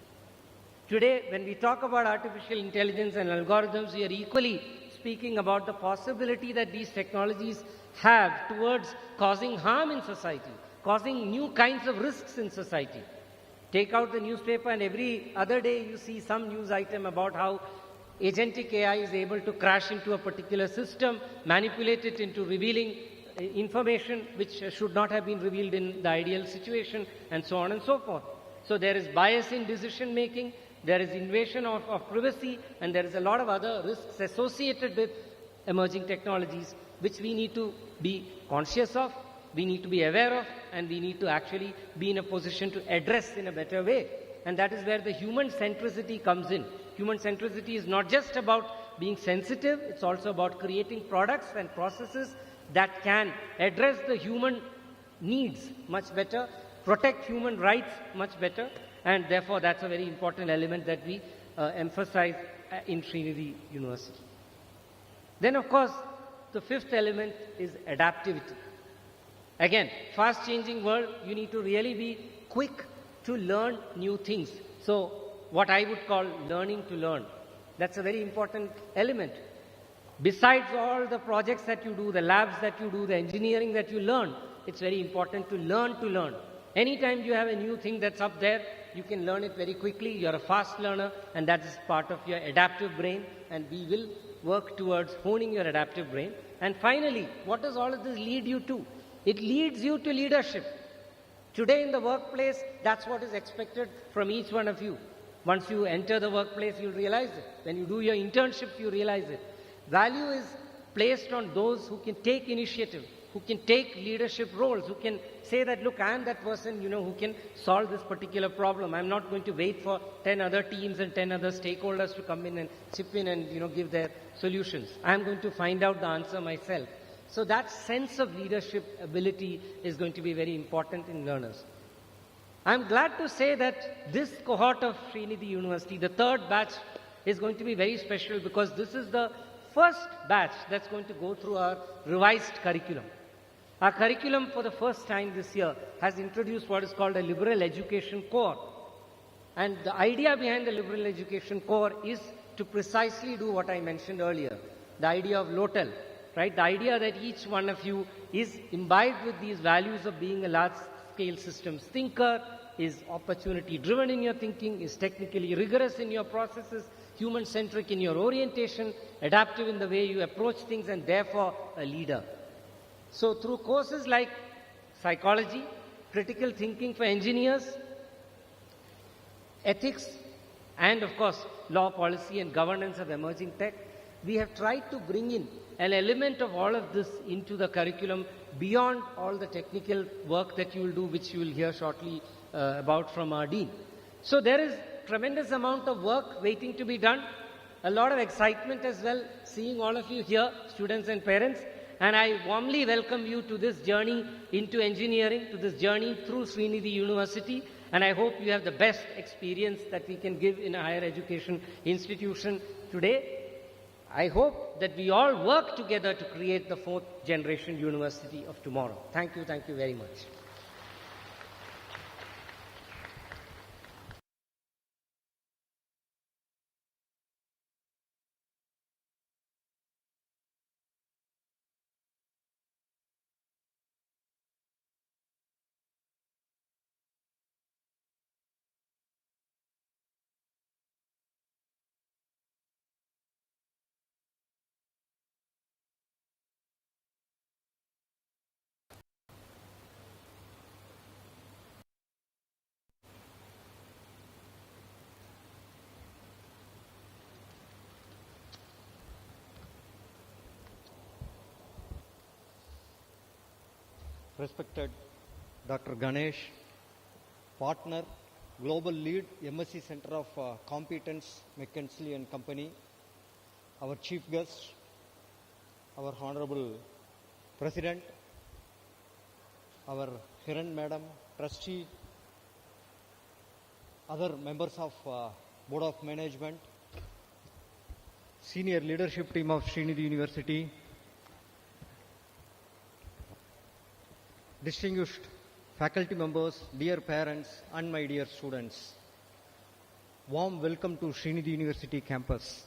Today, when we talk about artificial intelligence and algorithms, we are equally speaking about the possibility that these technologies have towards causing harm in society, causing new kinds of risks in society. Take out the newspaper and every other day you see some news item about how agentic AI is able to crash into a particular system, manipulate it into revealing information which should not have been revealed in the ideal situation, and so on and so forth. So there is bias in decision making, there is invasion of privacy, and there is a lot of other risks associated with emerging technologies which we need to be conscious of, we need to be aware of, and we need to actually be in a position to address in a better way. And that is where the human centricity comes in. Human centricity is not just about being sensitive, it's also about creating products and processes that can address the human needs much better, protect human rights much better, and therefore that's a very important element that we emphasize in Sreenidhi University. Then of course, the fifth element is adaptivity. Again, fast changing world, you need to really be quick to learn new things. So what I would call learning to learn. That's a very important element. Besides all the projects that you do, the labs that you do, the engineering that you learn, it's very important to learn to learn. Anytime you have a new thing that's up there, you can learn it very quickly. You're a fast learner, and that is part of your adaptive brain, and we will work towards honing your adaptive brain. And finally, what does all of this lead you to? It leads you to leadership. Today in the workplace, that's what is expected from each one of you. Once you enter the workplace, you'll realize it. When you do your internships, you realize it. Value is placed on those who can take initiative, who can take leadership roles, who can say that, look, I am that person, who can solve this particular problem. I'm not going to wait for 10 other teams and 10 other stakeholders to come in and chip in and, give their solutions. I'm going to find out the answer myself. So that sense of leadership ability is going to be very important in learners. I'm glad to say that this cohort of Sreenidhi University, the third batch, is going to be very special because this is the first batch that's going to go through our revised curriculum. Our curriculum for the first time this year has introduced what is called a liberal education core. And the idea behind the liberal education core is to precisely do what I mentioned earlier, the idea of LOTEL, right? The idea that each one of you is imbibed with these values of being a large-scale systems thinker, is opportunity-driven in your thinking, is technically rigorous in your processes, human-centric in your orientation, adaptive in the way you approach things, and therefore a leader. So through courses like psychology, critical thinking for engineers, ethics, and of course law, policy and governance of emerging tech, we have tried to bring in an element of all of this into the curriculum beyond all the technical work that you will do, which you will hear shortly about from our dean. So there is tremendous amount of work waiting to be done, a lot of excitement as well, seeing all of you here, students and parents, and I warmly welcome you to this journey into engineering, to this journey through Sreenidhi University, and I hope you have the best experience that we can give in a higher education institution today. I hope that we all work together to create the fourth generation university of tomorrow. Thank you very much. Respected Dr. Ganesh, partner, Global Lead, MSc Center of Competence, McKinsey and Company, our chief guest, our Honorable President, our Hiran Madam, Trustee, other members of Board of Management, senior leadership team of Sreenidhi University, distinguished faculty members, dear parents and my dear students. Warm welcome to Sreenidhi University campus.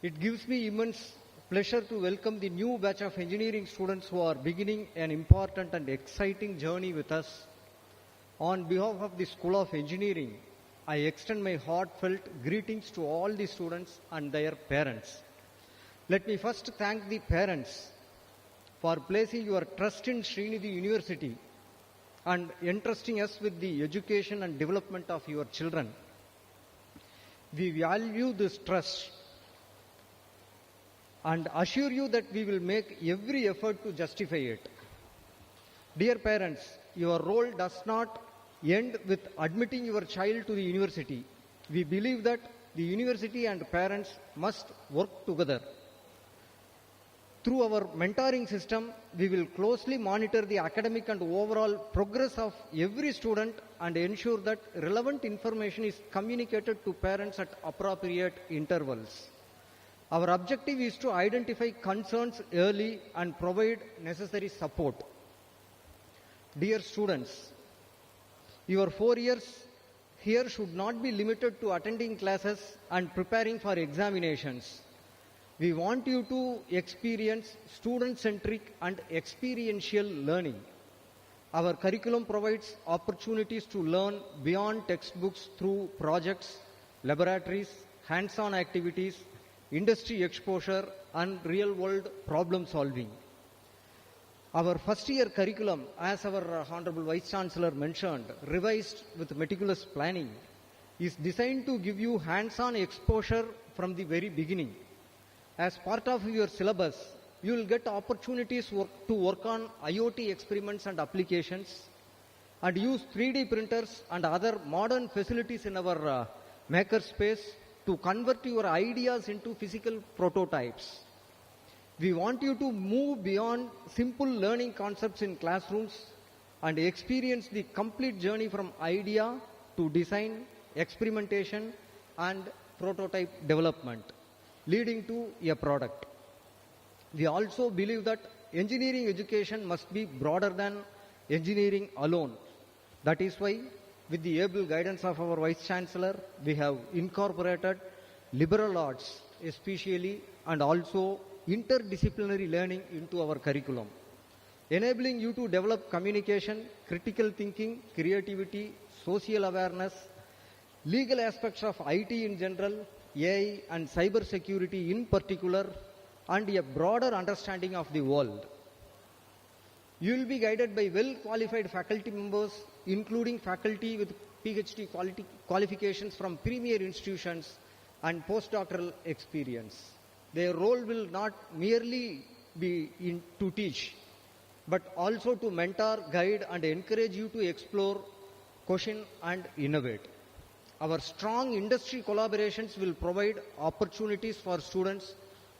It gives me immense pleasure to welcome the new batch of engineering students who are beginning an important and exciting journey with us. On behalf of the School of Engineering, I extend my heartfelt greetings to all the students and their parents. Let me first thank the parents for placing your trust in Sreenidhi University and entrusting us with the education and development of your children. We value this trust and assure you that we will make every effort to justify it. Dear parents, your role does not end with admitting your child to the university. We believe that the university and parents must work together. Through our mentoring system, we will closely monitor the academic and overall progress of every student and ensure that relevant information is communicated to parents at appropriate intervals. Our objective is to identify concerns early and provide necessary support. Dear students, your 4 years here should not be limited to attending classes and preparing for examinations. We want you to experience student-centric and experiential learning. Our curriculum provides opportunities to learn beyond textbooks through projects, laboratories, hands-on activities, industry exposure, and real-world problem solving. Our first year curriculum, as our Honorable Vice Chancellor mentioned, revised with meticulous planning, is designed to give you hands-on exposure from the very beginning. As part of your syllabus, you will get opportunities to work on IoT experiments and applications and use 3D printers and other modern facilities in our makerspace to convert your ideas into physical prototypes. We want you to move beyond simple learning concepts in classrooms and experience the complete journey from idea to design, experimentation, and prototype development, leading to a product. We also believe that engineering education must be broader than engineering alone. That is why, with the able guidance of our Vice Chancellor, we have incorporated liberal arts, especially, and also interdisciplinary learning into our curriculum, enabling you to develop communication, critical thinking, creativity, social awareness, legal aspects of IT in general, AI and cyber security in particular, and a broader understanding of the world. You will be guided by well-qualified faculty members, including faculty with PhD qualifications from premier institutions and postdoctoral experience. Their role will not merely be to teach, but also to mentor, guide, and encourage you to explore, question, and innovate. Our strong industry collaborations will provide opportunities for students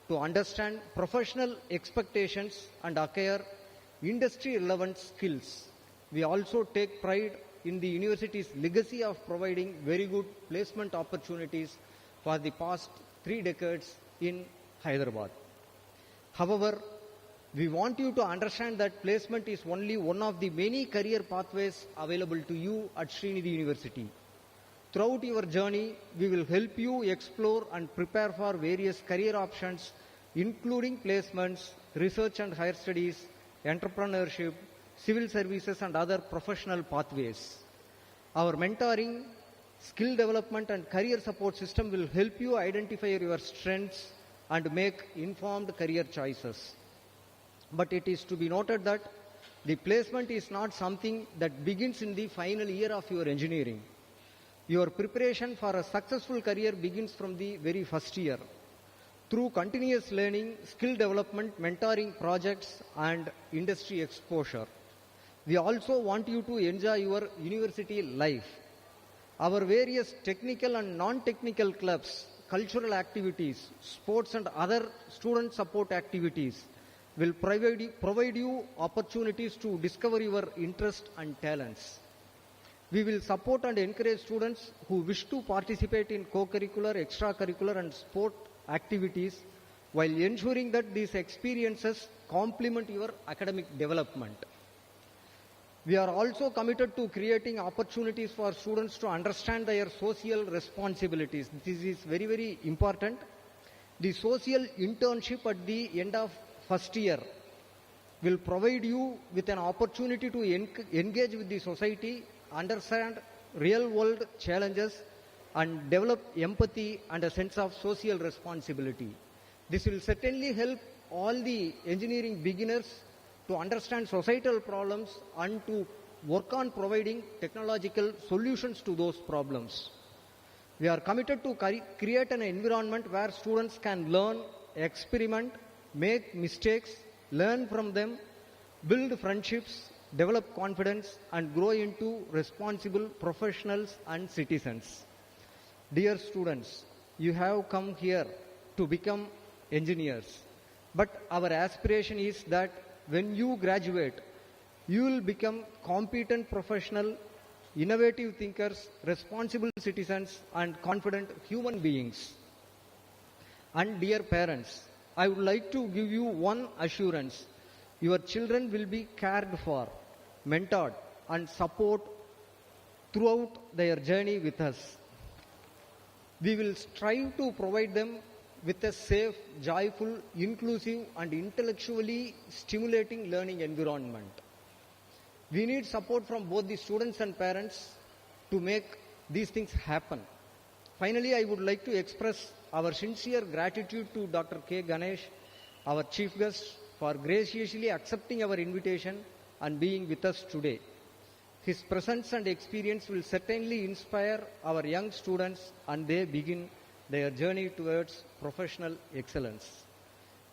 to understand professional expectations and acquire industry-relevant skills. We also take pride in the university's legacy of providing very good placement opportunities for the past 3 decades in Hyderabad. However, we want you to understand that placement is only one of the many career pathways available to you at Sreenidhi University. Throughout your journey, we will help you explore and prepare for various career options, including placements, research and higher studies, entrepreneurship, civil services, and other professional pathways. Our mentoring, skill development, and career support system will help you identify your strengths and make informed career choices. But it is to be noted that the placement is not something that begins in the final year of your engineering. Your preparation for a successful career begins from the very first year. Through continuous learning, skill development, mentoring projects, and industry exposure. We also want you to enjoy your university life. Our various technical and non-technical clubs, cultural activities, sports, and other student support activities will provide you opportunities to discover your interests and talents. We will support and encourage students who wish to participate in co-curricular, extracurricular, and sport activities while ensuring that these experiences complement your academic development. We are also committed to creating opportunities for students to understand their social responsibilities. This is very, very important. The social internship at the end of first year will provide you with an opportunity to engage with the society, understand real-world challenges, and develop empathy and a sense of social responsibility. This will certainly help all the engineering beginners to understand societal problems and to work on providing technological solutions to those problems. We are committed to create an environment where students can learn, experiment, make mistakes, learn from them, build friendships, develop confidence, and grow into responsible professionals and citizens. Dear students, you have come here to become engineers. But our aspiration is that when you graduate, you will become competent professional, innovative thinkers, responsible citizens, and confident human beings. And dear parents, I would like to give you one assurance. Your children will be cared for, mentored, and supported throughout their journey with us. We will strive to provide them with a safe, joyful, inclusive, and intellectually stimulating learning environment. We need support from both the students and parents to make these things happen. Finally, I would like to express our sincere gratitude to Dr. K. Ganesh, our chief guest, for graciously accepting our invitation and being with us today. His presence and experience will certainly inspire our young students and they begin their journey towards professional excellence.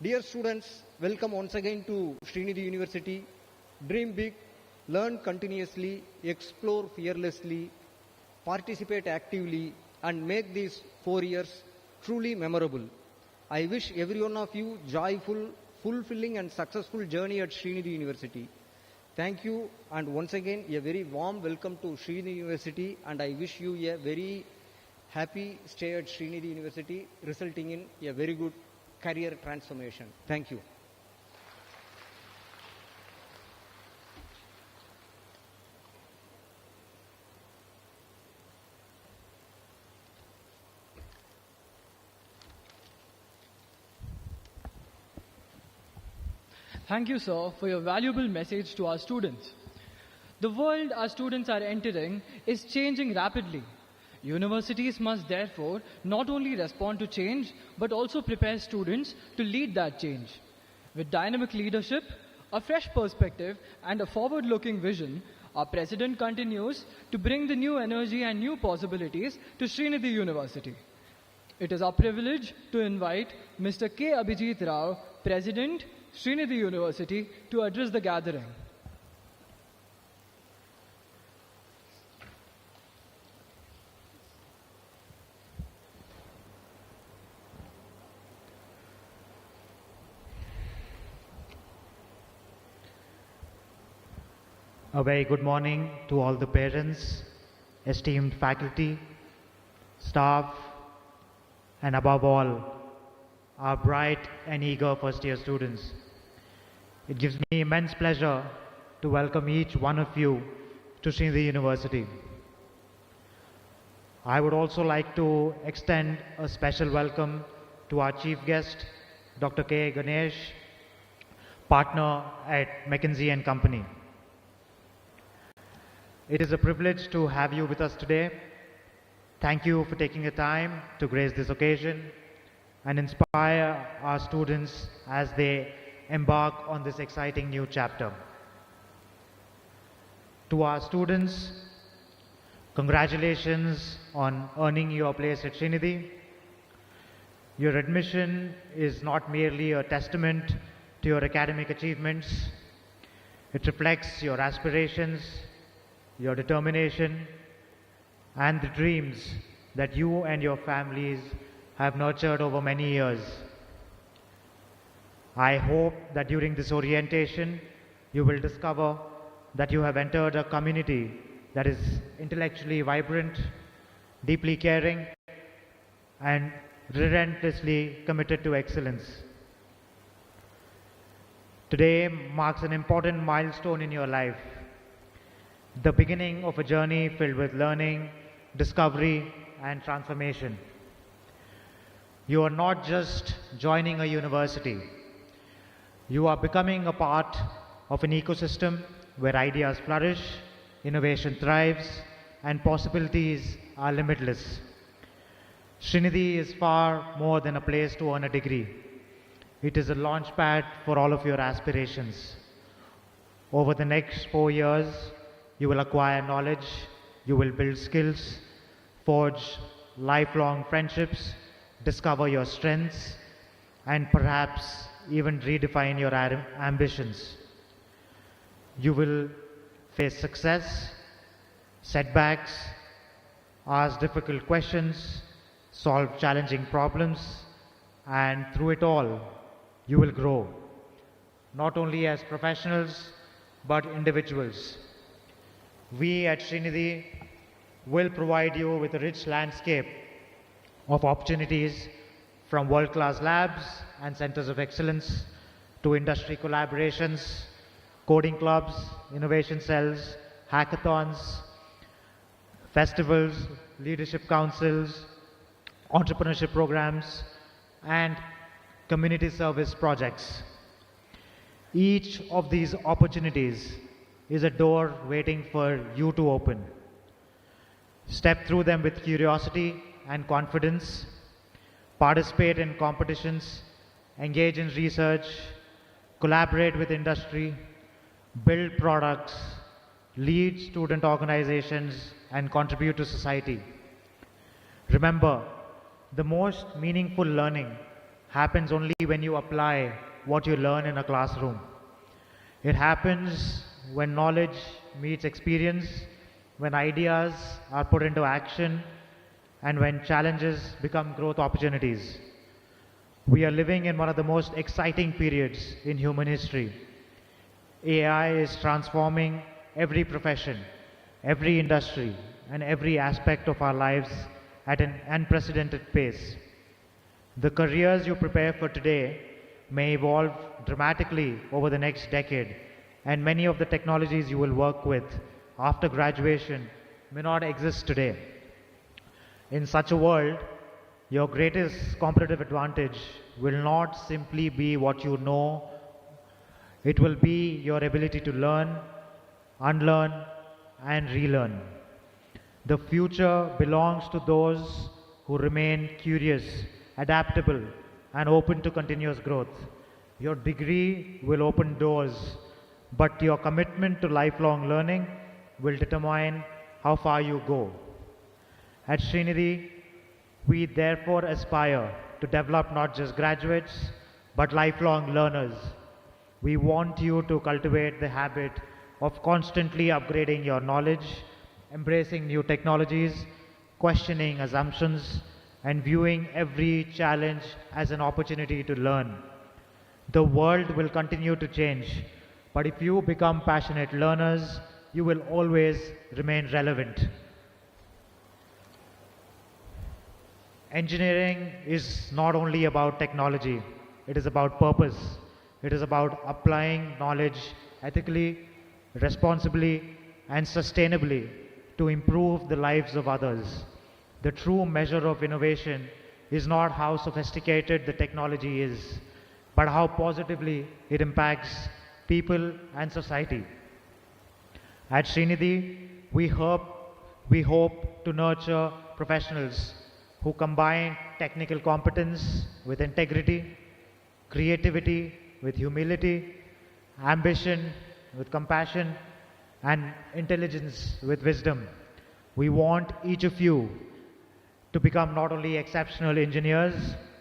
Dear students, welcome once again to Sreenidhi University. Dream big, learn continuously, explore fearlessly, participate actively, and make these 4 years truly memorable. I wish every one of you joyful, fulfilling, and successful journey at Sreenidhi University. Thank you, and once again, a very warm welcome to Sreenidhi University, and I wish you a very happy stay at Sreenidhi University, resulting in a very good career transformation. Thank you. Thank you, sir, for your valuable message to our students. The world our students are entering is changing rapidly. Universities must therefore not only respond to change, but also prepare students to lead that change. With dynamic leadership, a fresh perspective, and a forward-looking vision, our president continues to bring the new energy and new possibilities to Sreenidhi University. It is our privilege to invite Mr. K. Abhijit Rao, President, Sreenidhi University, to address the gathering. A very good morning to all the parents, esteemed faculty, staff, and above all, our bright and eager first-year students. It gives me immense pleasure to welcome each one of you to Sreenidhi University. I would also like to extend a special welcome to our chief guest, Dr. K. Ganesh, partner at McKinsey & Company. It is a privilege to have you with us today. Thank you for taking the time to grace this occasion and inspire our students as they embark on this exciting new chapter. To our students, congratulations on earning your place at Sreenidhi. Your admission is not merely a testament to your academic achievements. It reflects your aspirations, your determination, and the dreams that you and your families have nurtured over many years. I hope that during this orientation, you will discover that you have entered a community that is intellectually vibrant, deeply caring, and relentlessly committed to excellence. Today marks an important milestone in your life, the beginning of a journey filled with learning, discovery, and transformation. You are not just joining a university. You are becoming a part of an ecosystem where ideas flourish, innovation thrives, and possibilities are limitless. Sreenidhi is far more than a place to earn a degree. It is a launchpad for all of your aspirations. Over the next 4 years, you will acquire knowledge, you will build skills, forge lifelong friendships, discover your strengths, and perhaps even redefine your ambitions. You will face success, setbacks, ask difficult questions, solve challenging problems, and through it all, you will grow, not only as professionals, but individuals. We at Sreenidhi will provide you with a rich landscape of opportunities from world-class labs and centers of excellence to industry collaborations, coding clubs, innovation cells, hackathons, festivals, leadership councils, entrepreneurship programs, and community service projects. Each of these opportunities is a door waiting for you to open. Step through them with curiosity and confidence, participate in competitions, engage in research, collaborate with industry, build products, lead student organizations, and contribute to society. Remember, the most meaningful learning happens only when you apply what you learn in a classroom. It happens when knowledge meets experience, when ideas are put into action, and when challenges become growth opportunities. We are living in one of the most exciting periods in human history. AI is transforming every profession, every industry, and every aspect of our lives at an unprecedented pace. The careers you prepare for today may evolve dramatically over the next decade, and many of the technologies you will work with after graduation may not exist today. In such a world, your greatest competitive advantage will not simply be what you know, it will be your ability to learn, unlearn, and relearn. The future belongs to those who remain curious, adaptable, and open to continuous growth. Your degree will open doors, but your commitment to lifelong learning will determine how far you go. At Sreenidhi, we therefore aspire to develop not just graduates, but lifelong learners. We want you to cultivate the habit of constantly upgrading your knowledge, embracing new technologies, questioning assumptions, and viewing every challenge as an opportunity to learn. The world will continue to change, but if you become passionate learners, you will always remain relevant. Engineering is not only about technology, it is about purpose. It is about applying knowledge ethically, responsibly, and sustainably to improve the lives of others. The true measure of innovation is not how sophisticated the technology is, but how positively it impacts people and society. At Sreenidhi, we hope to nurture professionals who combine technical competence with integrity, creativity with humility, ambition with compassion, and intelligence with wisdom. We want each of you to become not only exceptional engineers,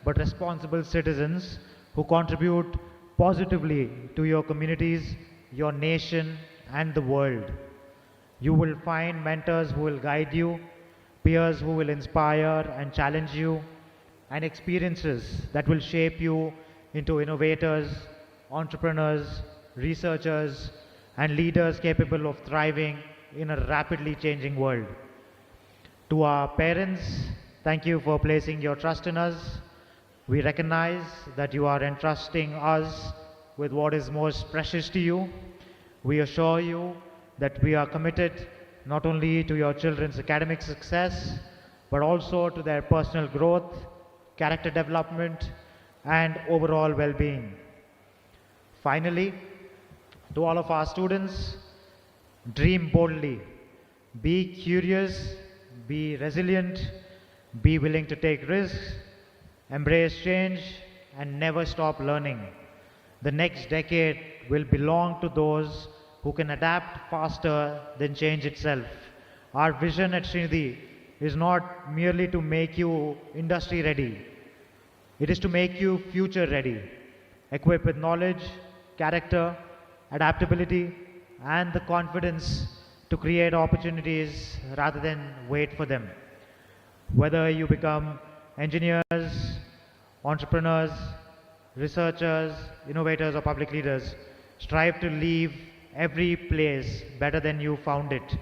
but responsible citizens who contribute positively to your communities, your nation, and the world. You will find mentors who will guide you, peers who will inspire and challenge you, and experiences that will shape you into innovators, entrepreneurs, researchers, and leaders capable of thriving in a rapidly changing world. To our parents, thank you for placing your trust in us. We recognize that you are entrusting us with what is most precious to you. We assure you that we are committed not only to your children's academic success, but also to their personal growth, character development, and overall well-being. Finally, to all of our students, dream boldly, be curious, be resilient, be willing to take risks, embrace change, and never stop learning. The next decade will belong to those who who can adapt faster than change itself. Our vision at Sreenidhi is not merely to make you industry ready, it is to make you future ready, equipped with knowledge, character, adaptability, and the confidence to create opportunities rather than wait for them. Whether you become engineers, entrepreneurs, researchers, innovators, or public leaders, strive to leave every place better than you found it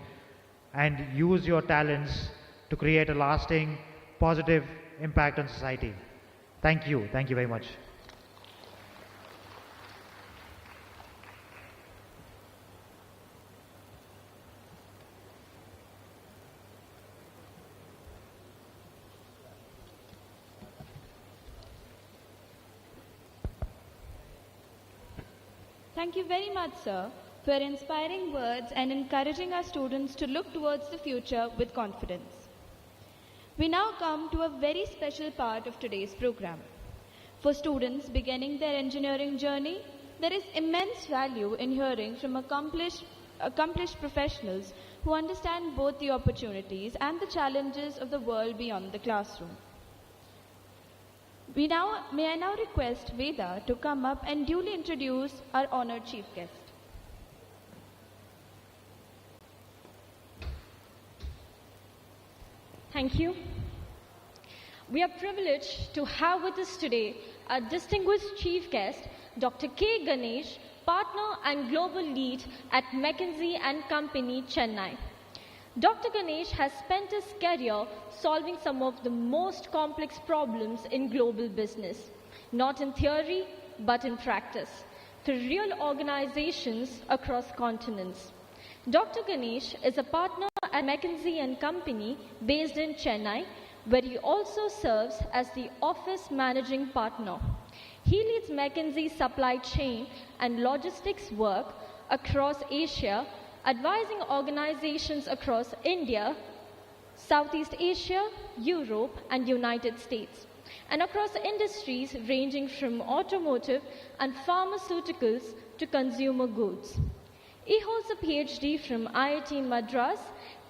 and use your talents to create a lasting, positive impact on society. Thank you. Thank you very much. Thank you very much, sir, for inspiring words and encouraging our students to look towards the future with confidence. We now come to a very special part of today's program. For students beginning their engineering journey, there is immense value in hearing from accomplished professionals who understand both the opportunities and the challenges of the world beyond the classroom. May I now request Veda to come up and duly introduce our honored chief guest. Thank you. We are privileged to have with us today our distinguished chief guest, Dr. K. Ganesh, partner and global lead at McKinsey & Company, Chennai. Dr. Ganesh has spent his career solving some of the most complex problems in global business, not in theory, but in practice, for real organizations across continents. Dr. Ganesh is a partner at McKinsey & Company based in Chennai, where he also serves as the office managing partner. He leads McKinsey's supply chain and logistics work across Asia, advising organizations across India, Southeast Asia, Europe, and United States, and across industries ranging from automotive and pharmaceuticals to consumer goods. He holds a PhD from IIT Madras,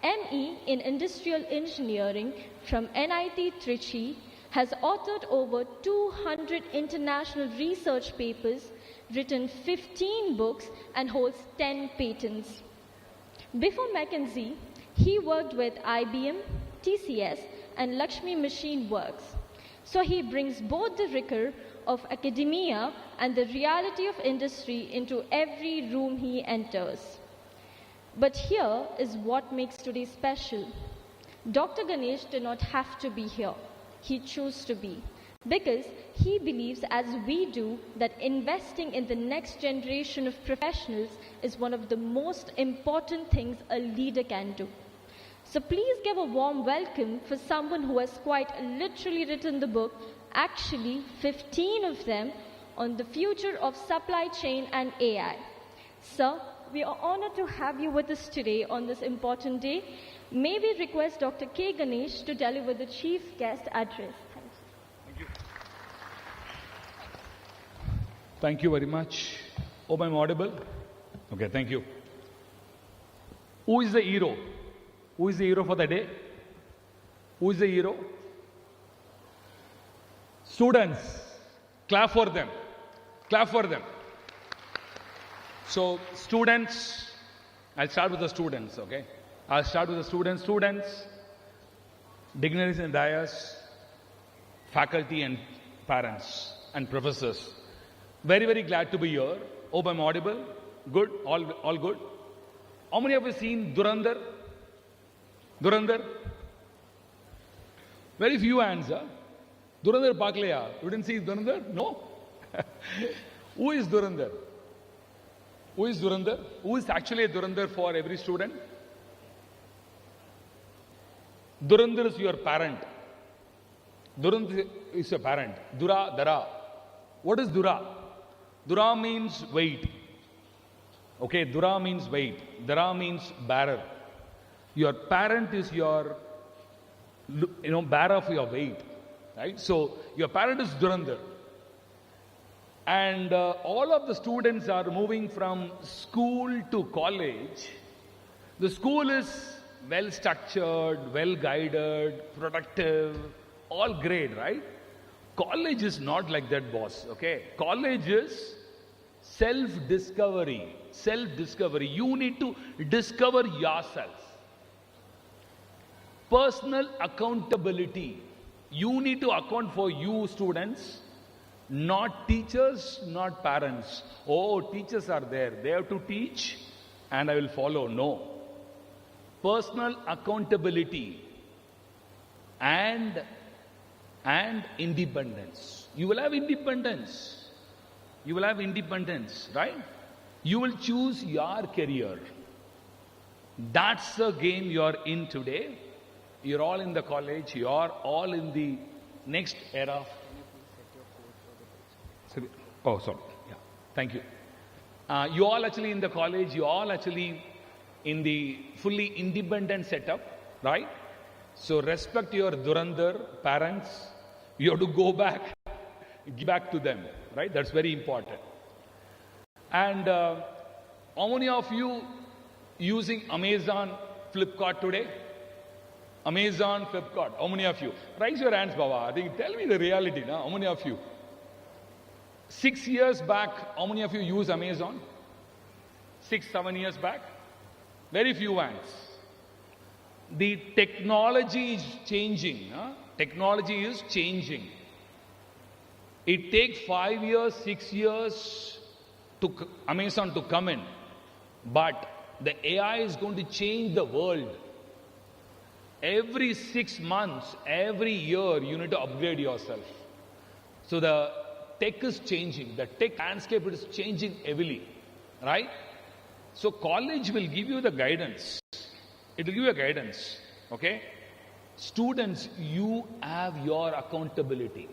ME in Industrial Engineering from NIT Trichy, has authored over 200 international research papers, written 15 books, and holds 10 patents. Before McKinsey, he worked with IBM, TCS, and Lakshmi Machine Works. So he brings both the rigor of academia and the reality of industry into every room he enters. But here is what makes today special. Dr. Ganesh did not have to be here. He chose to be. Because he believes, as we do, that investing in the next generation of professionals is one of the most important things a leader can do. So please give a warm welcome for someone who has quite literally written the book, actually 15 of them, on the future of supply chain and AI. Sir, we are honored to have you with us today on this important day. May we request Dr. K. Ganesh to deliver the chief guest address. Thank you very much. Hope I'm audible. Okay, thank you. Who is the hero? Who is the hero for the day? Who is the hero? Students. Clap for them. Clap for them. So, students, I'll start with the students, okay? I'll start with the students. Students, dignitaries and dais, faculty and parents and professors. Very, very glad to be here. Hope I'm audible. Good? All good? How many of you seen Durandar? Durandar? Very few hands, huh? Durandar Paklaya. You didn't see Durandar? No? Who is Durandar? Who is Durandar? Who is actually a Durandar for every student? Durandar is your parent. Durandar is your parent. Dura, Dara. What is Dura? Dura means weight. Okay, Dura means weight. Dara means bearer. Your parent is your, bearer of your weight. Right? So, your parent is Durandar. And all of the students are moving from school to college. The school is well structured, well guided, productive, all great, right? College is not like that, boss, okay? College is self-discovery. Self-discovery. You need to discover yourself. Personal accountability. You need to account for you, students, not teachers, not parents. Oh, teachers are there. They have to teach and I will follow. No. Personal accountability and independence. You will have independence. You will have independence, right? You will choose your career. That's the game you're in today. You're all in the college. You're all in the next era. Oh, sorry. Yeah. Thank you. You all actually in the college. You all actually in the fully independent setup, right? So respect your Durandar parents. You have to go back, give back to them, right? That's very important. And how many of you using Amazon, Flipkart today? Amazon, Flipkart. How many of you? Raise your hands, Baba. I think, tell me the reality now. How many of you? 6 years back, how many of you use Amazon? 6, 7 years back? Very few hands. The technology is changing. Technology is changing. It takes 5 years, 6 years to Amazon to come in. But the AI is going to change the world. Every 6 months, every year, you need to upgrade yourself. So the tech is changing. The tech landscape is changing heavily. Right? So college will give you the guidance. It will give you a guidance. Okay? Students, you have your accountability.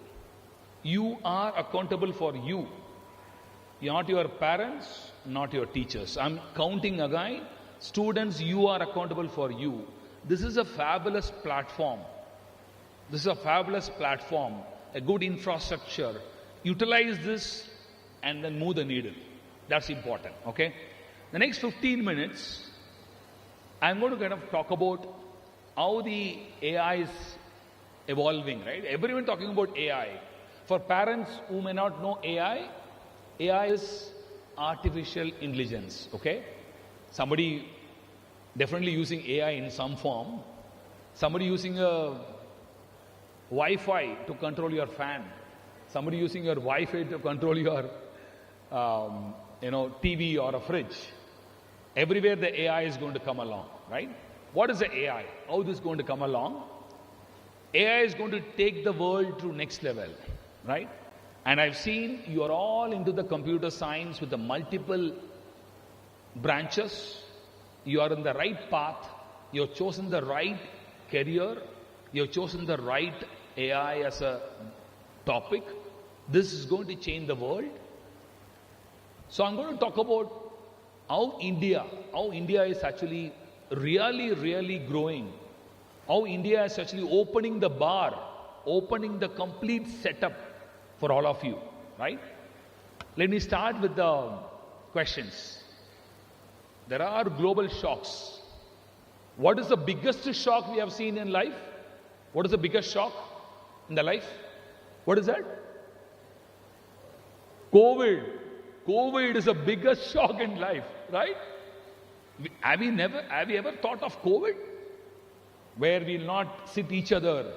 You are accountable for you. Not your parents, not your teachers. I'm counting again. Students, you are accountable for you. This is a fabulous platform. This is a fabulous platform. A good infrastructure. Utilize this and then move the needle. That's important. Okay? The next 15 minutes, I'm going to kind of talk about how the AI is evolving, right? Everyone talking about AI. For parents who may not know AI is artificial intelligence, okay? Somebody definitely using AI in some form. Somebody using a Wi-Fi to control your fan. Somebody using your Wi-Fi to control your, TV or a fridge. Everywhere the AI is going to come along, right? What is the AI? How this is going to come along? AI is going to take the world to next level, right? And I've seen you are all into the computer science with the multiple branches. You are in the right path. You have chosen the right career. You have chosen the right AI as a topic. This is going to change the world. So I'm going to talk about how India is actually really growing. How India is actually opening the bar, opening the complete setup for all of you, right? Let me start with the questions. There are global shocks. What is the biggest shock we have seen in life? What is the biggest shock in the life? What is that? COVID. COVID is the biggest shock in life, right? Have you ever thought of COVID? Where we'll not sit each other,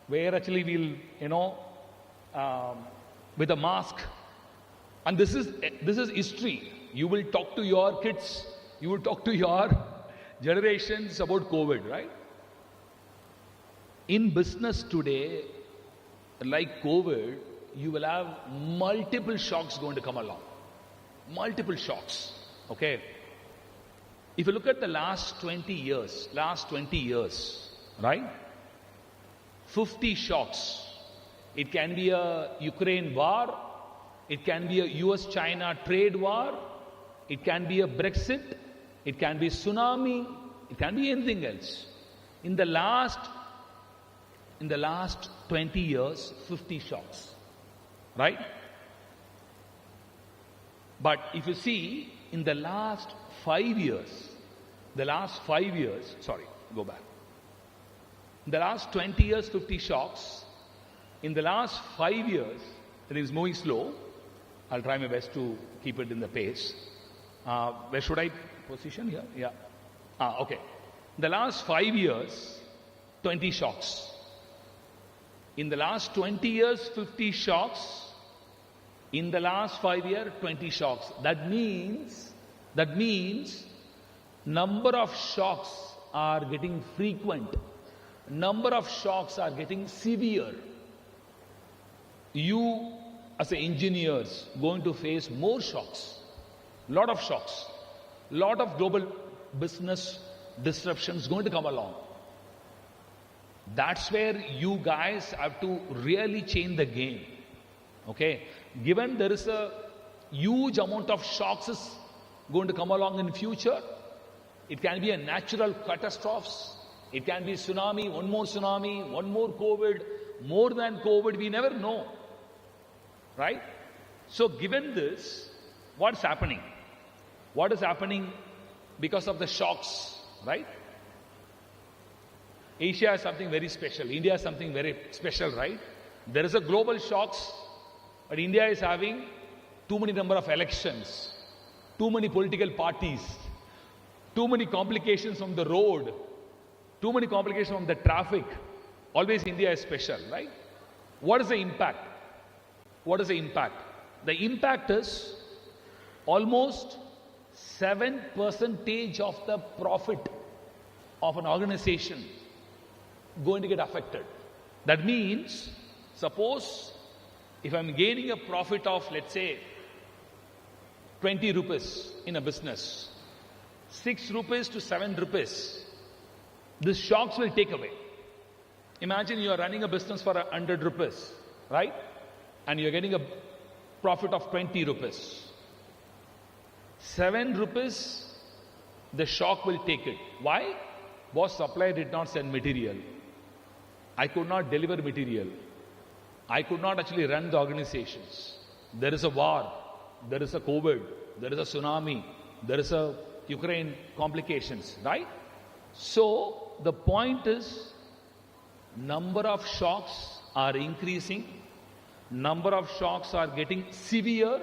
where actually we'll, with a mask. And this is history. You will talk to your kids, you will talk to your generations about COVID, right? In business today, like COVID, you will have multiple shocks going to come along. Multiple shocks, okay? If you look at the last 20 years, right? 50 shocks. It can be a Ukraine war. It can be a US-China trade war. It can be a Brexit. It can be tsunami. It can be anything else. In the last 20 years, 50 shocks. Right? But if you see in the last 5 years, sorry, go back. In the last 20 years, 50 shocks. In the last 5 years, it is moving slow. I'll try my best to keep it in the pace. Where should I position here? Yeah. Okay. In the last 5 years, 20 shocks. In the last 20 years, 50 shocks. In the last 5 years, 20 shocks. That means number of shocks are getting frequent. Number of shocks are getting severe. You as engineers going to face more shocks. Lot of shocks. Lot of global business disruptions going to come along. That's where you guys have to really change the game. Okay? Given there is a huge amount of shocks is going to come along in future, it can be a natural catastrophes. It can be tsunami, one more COVID, more than COVID, we never know. Right? So given this, what's happening? What is happening because of the shocks? Right? Asia is something very special. India is something very special, right? There is a global shocks, but India is having too many number of elections, too many political parties, too many complications on the road, too many complications on the traffic. Always India is special, right? What is the impact? What is the impact? The impact is almost 7% of the profit of an organization going to get affected. That means, suppose if I'm gaining a profit of, let's say, 20 rupees in a business, 6 rupees to 7 rupees, these shocks will take away. Imagine you are running a business for 100 rupees, right? And you're getting a profit of 20 rupees. 7 rupees, the shock will take it. Why? Boss supplier did not send material. I could not deliver material. I could not actually run the organizations. There is a war. There is a COVID. There is a tsunami. There is a Ukraine complications, right? So the point is, number of shocks are increasing. Number of shocks are getting severe.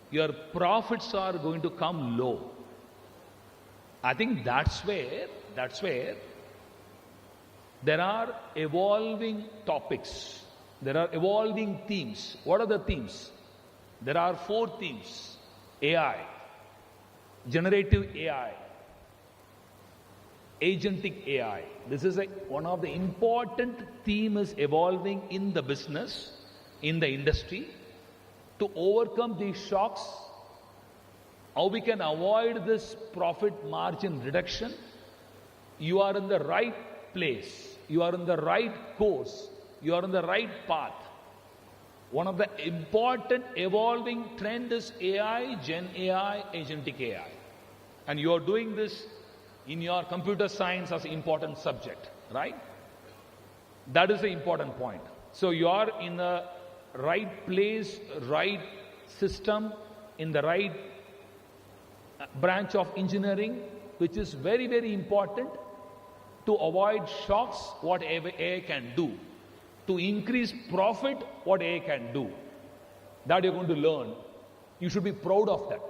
Your profits are going to come low. I think that's where there are evolving topics. There are evolving themes. What are the themes? There are 4 themes. AI, generative AI, agentic AI. This is one of the important themes evolving in the business, in the industry, to overcome these shocks, how we can avoid this profit margin reduction. You are in the right place. You are in the right course. You are on the right path. One of the important evolving trend is AI, Gen AI, agentic AI. And you are doing this in your computer science as an important subject, right? That is the important point. So you are in the right place, right system, in the right branch of engineering, which is very, very important to avoid shocks, what AI can do. To increase profit, what AI can do. That you're going to learn. You should be proud of that.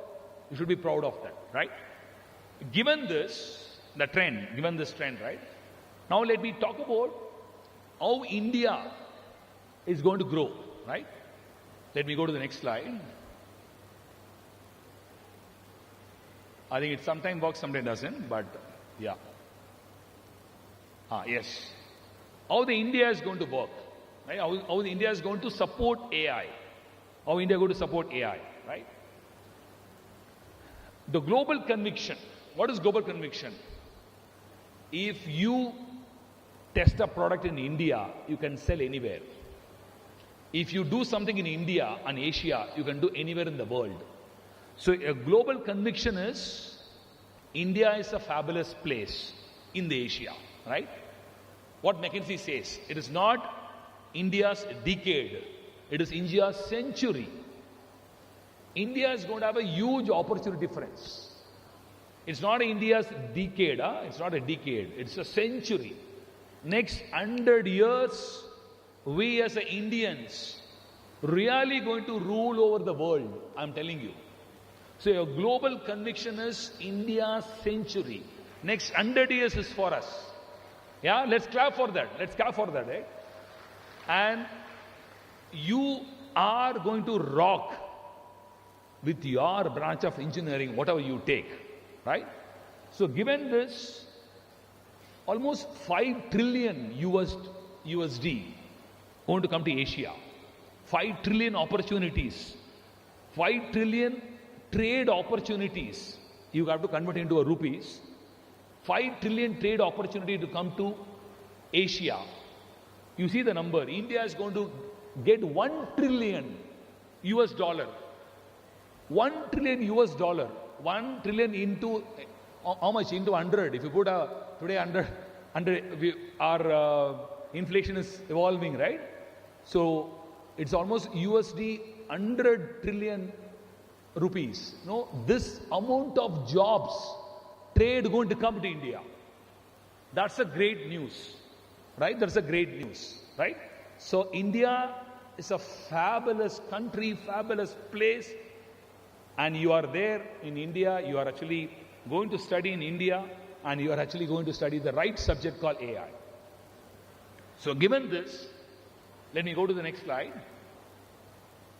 You should be proud of that, right? Given this, given this trend, right? Now let me talk about how India is going to grow, right? Let me go to the next slide. I think it sometimes works, sometimes doesn't, but yeah. Yes. How the India is going to work, right? How the India is going to support AI. How India is going to support AI, right? The global conviction. What is global conviction? If you test a product in India, you can sell anywhere. If you do something in India and Asia, you can do anywhere in the world. So a global conviction is, India is a fabulous place in the Asia, right? What McKinsey says, it is not India's decade, it is India's century. India is going to have a huge opportunity difference. It's not India's decade, it's not a decade, it's a century. Next 100 years, we as Indians really going to rule over the world, I'm telling you. So your global conviction is India's century. Next 100 years is for us. Yeah, let's clap for that. Let's clap for that, eh? And you are going to rock with your branch of engineering, whatever you take, right? So given this, almost 5 trillion USD going to come to Asia. 5 trillion opportunities. 5 trillion trade opportunities. You have to convert into a rupees. 5 trillion trade opportunity to come to Asia. You see the number. India is going to get 1 trillion US dollar. 1 trillion US dollar. 1 trillion into, how much? Into 100. If you put today 100, our inflation is evolving, right? So it's almost USD 100 trillion rupees. No, this amount of jobs, trade going to come to India. That's a great news, right? That's a great news, right? So India is a fabulous country, fabulous place, and you are there in India, you are actually going to study in India, and you are actually going to study the right subject called AI. So given this, let me go to the next slide.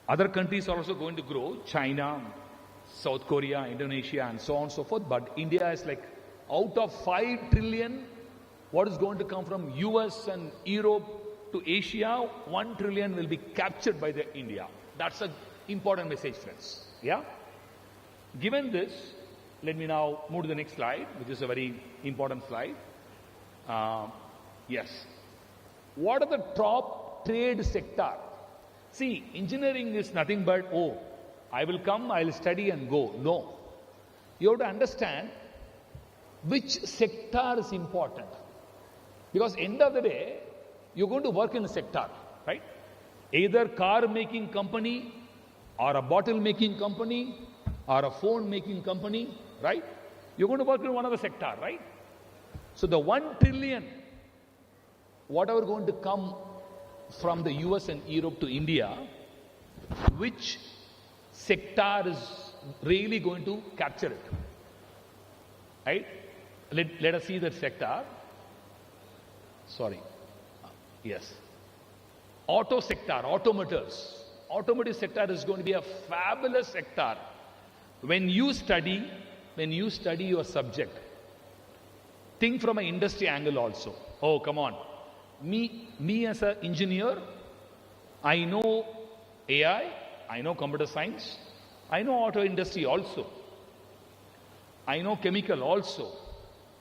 Other countries are also going to grow, China, South Korea, Indonesia, and so on and so forth. But India is like, out of 5 trillion, what is going to come from US and Europe to Asia, 1 trillion will be captured by the India. That's an important message, friends. Yeah? Given this, let me now move to the next slide, which is a very important slide. Yes. What are the top trade sector? See, engineering is nothing but, oh, I will come, I will study and go. No. You have to understand which sector is important. Because end of the day, you're going to work in a sector, right? Either car making company, or a bottle making company, or a phone making company, right? You're going to work in one of the sector, right? So the 1 trillion, whatever going to come from the US and Europe to India, which sector is really going to capture it? Right? Let us see that sector. Sorry. Yes. Auto sector, automotives. Automotive sector is going to be a fabulous sector. When you study your subject, think from an industry angle also. Oh, come on. Me as an engineer, I know AI, I know computer science, I know auto industry also. I know chemical also.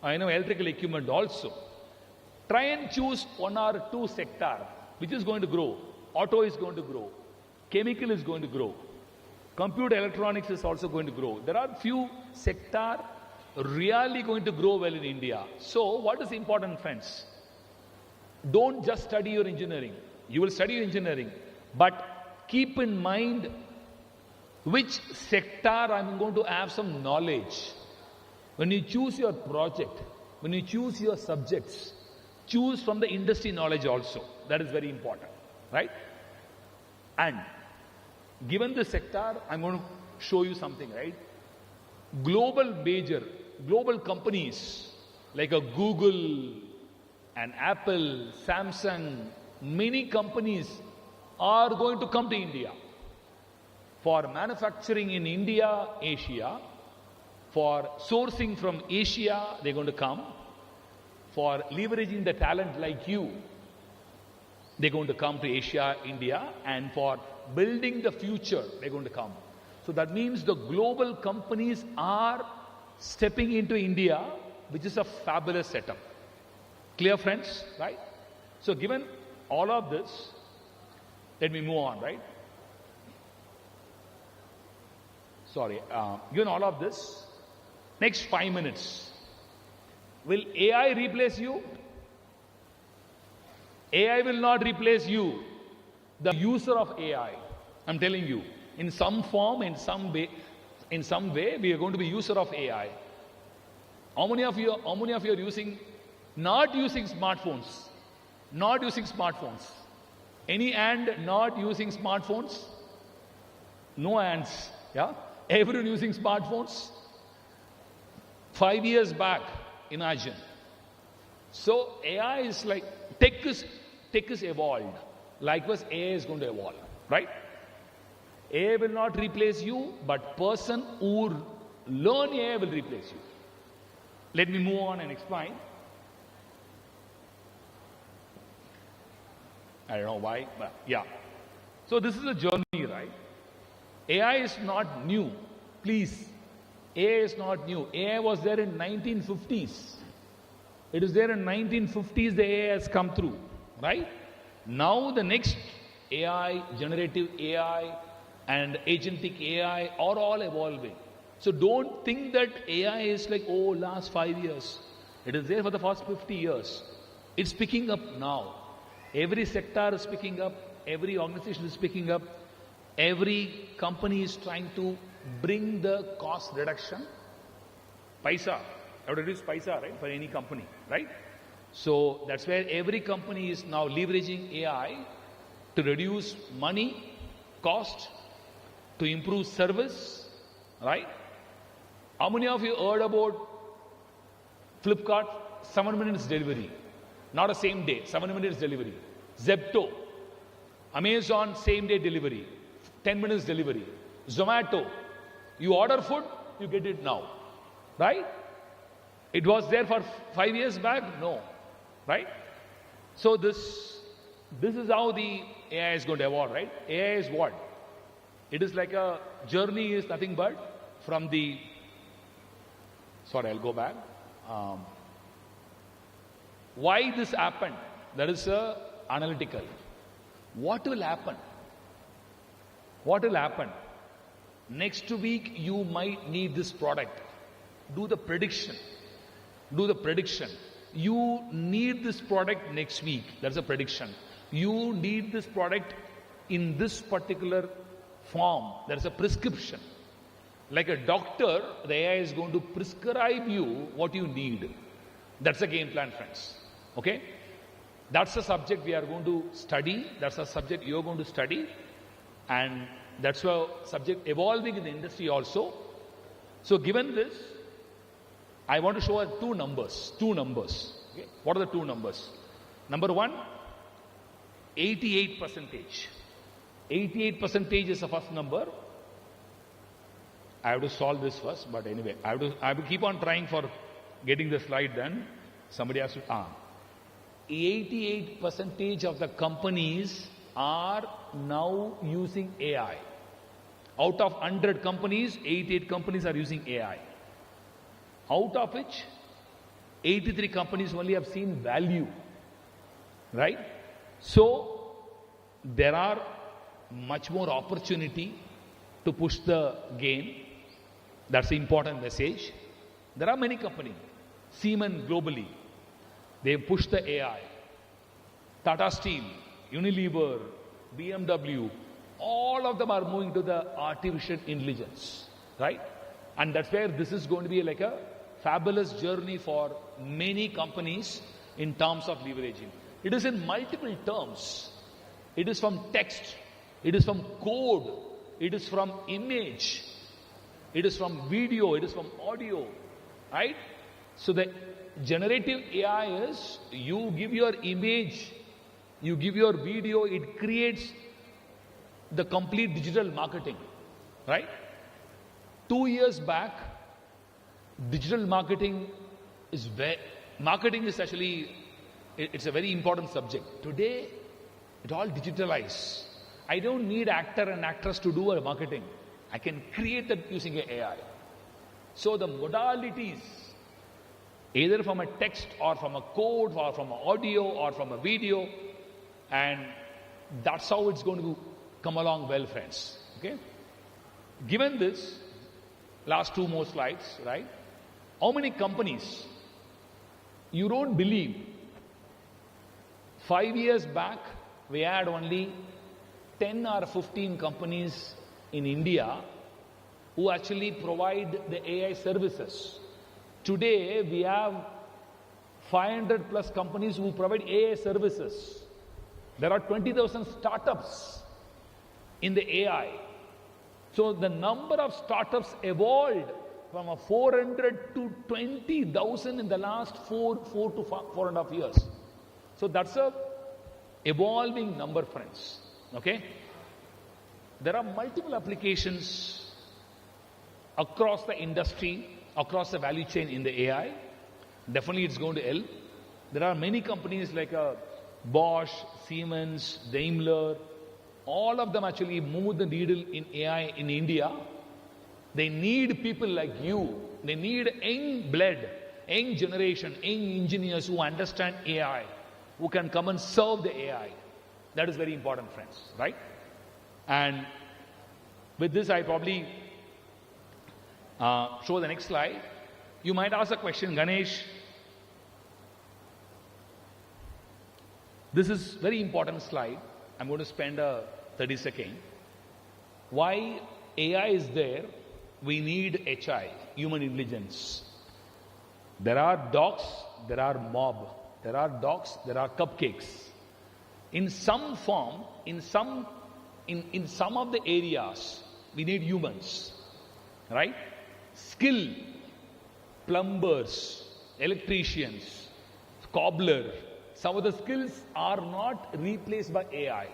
I know electrical equipment also. Try and choose 1 or 2 sector which is going to grow. Auto is going to grow. Chemical is going to grow. Computer electronics is also going to grow. There are few sector really going to grow well in India. So what is important, friends? Don't just study your engineering. You will study your engineering, but keep in mind which sector I'm going to have some knowledge. When you choose your project, when you choose your subjects, choose from the industry knowledge also. That is very important, right? And given the sector, I'm going to show you something, right? Global companies like a Google, and Apple, Samsung, many companies are going to come to India. For manufacturing in India, Asia, for sourcing from Asia, they're going to come. For leveraging the talent like you, they're going to come to Asia, India, and for building the future, they're going to come. So that means the global companies are stepping into India, which is a fabulous setup. Clear, friends, right? So given all of this, let me move on, right? Sorry, given all of this, next 5 minutes, will AI replace you? AI will not replace you, the user of AI. I'm telling you, in some form, in some way, we are going to be user of AI. How many of you are using, not using smartphones? Not using smartphones. Any hand not using smartphones? No hands. Yeah? Everyone using smartphones? 5 years back, imagine. So AI is like, tech is evolved. Likewise, AI is going to evolve. Right? AI will not replace you, but person who learn AI will replace you. Let me move on and explain. I don't know why, but yeah. So this is a journey, right? AI is not new. Please, AI is not new. AI was there in 1950s. It is there in 1950s the AI has come through, right? Now the next AI, generative AI and agentic AI are all evolving. So don't think that AI is like, oh, last 5 years. It is there for the past 50 years. It's picking up now. Every sector is picking up. Every organization is picking up. Every company is trying to bring the cost reduction. Paisa. I have to reduce paisa, right, for any company, right? So that's where every company is now leveraging AI to reduce money, cost, to improve service, right? How many of you heard about Flipkart? 7 minutes delivery. Not a same day, 7 minutes delivery. Zepto, Amazon, same day delivery. 10 minutes delivery. Zomato, you order food, you get it now. Right? It was there for 5 years back? No. Right? So this is how the AI is going to evolve, right? AI is what? It is like a journey is nothing but from the, sorry, I'll go back. Why this happened? That is analytical. What will happen? What will happen? Next week you might need this product. Do the prediction. Do the prediction. You need this product next week. That's a prediction. You need this product in this particular form. That's a prescription. Like a doctor, the AI is going to prescribe you what you need. That's a game plan, friends. Okay? That's the subject we are going to study. That's the subject you're going to study. And that's a subject evolving in the industry also. So given this, I want to show two numbers. Two numbers. Okay? What are the two numbers? Number one, 88%. 88% is the first number. I have to solve this first, but anyway, I have to keep on trying for getting the slide done. Somebody has to, 88% of the companies are now using AI. Out of 100 companies, 88 companies are using AI. Out of which, 83 companies only have seen value. Right? So, there are much more opportunity to push the game. That's the important message. There are many companies. Siemens globally, they push the AI. Tata Steel, Unilever, BMW, all of them are moving to the artificial intelligence. Right? And that's where this is going to be like a fabulous journey for many companies in terms of leveraging. It is in multiple terms. It is from text. It is from code. It is from image. It is from video. It is from audio. Right? So the generative AI is, you give your image, you give your video, it creates the complete digital marketing. Right? 2 years back, digital marketing is actually, it's a very important subject. Today, it all digitalized. I don't need actor and actress to do a marketing. I can create that using AI. So the modalities, either from a text or from a code or from an audio or from a video, and that's how it's going to come along well, friends. Okay? Given this, last two more slides, right? How many companies? You don't believe. 5 years back, we had only 10 or 15 companies in India who actually provide the AI services. Today, we have 500 plus companies who provide AI services. There are 20,000 startups in the AI. So the number of startups evolved from a 400 to 20,000 in the last four and a half years. So that's a evolving number, friends. Okay? There are multiple applications across the industry, across the value chain in the AI. Definitely it's going to help. There are many companies like Bosch, Siemens, Daimler, all of them actually move the needle in AI in India. They need people like you. They need young blood, young generation, young engineers who understand AI, who can come and serve the AI. That is very important, friends, right? And with this, I probably show the next slide. You might ask a question, Ganesh. This is very important slide. I'm going to spend 30 seconds. Why AI is there? We need HI, human intelligence. There are dogs, there are mob. There are dogs, there are cupcakes. In some form, in some of the areas, we need humans, right? Skill, plumbers, electricians, cobbler. Some of the skills are not replaced by AI.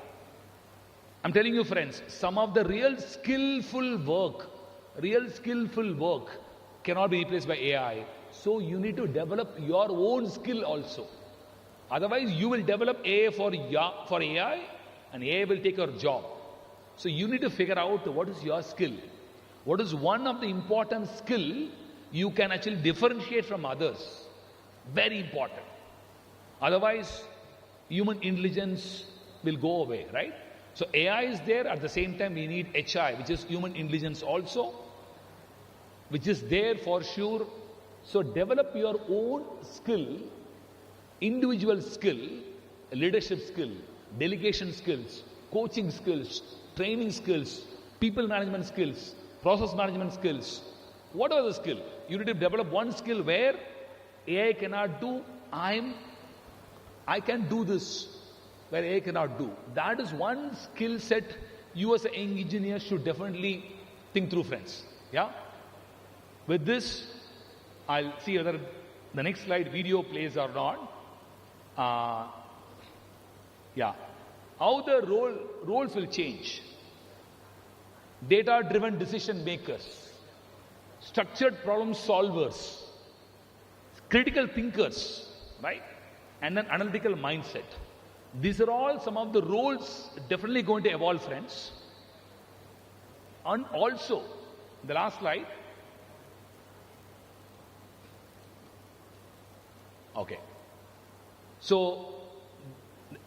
I'm telling you, friends, some of the real skillful work cannot be replaced by AI. So you need to develop your own skill also. Otherwise, you will develop AI for AI and AI will take your job. So you need to figure out what is your skill. What is one of the important skill you can actually differentiate from others. Very important. Otherwise, human intelligence will go away, right? So AI is there. At the same time, we need HI, which is human intelligence also, which is there for sure. So develop your own skill, individual skill, leadership skill, delegation skills, coaching skills, training skills, people management skills, process management skills. What are the skill? You need to develop one skill where AI cannot do. I can do this where AI cannot do. That is one skill set you as an engineer should definitely think through, friends. Yeah? With this, I'll see whether the next slide video plays or not. Yeah. How the roles will change. Data-driven decision makers, structured problem solvers, critical thinkers, right? And then analytical mindset. These are all some of the roles definitely going to evolve, friends. And also, the last slide. Okay. So,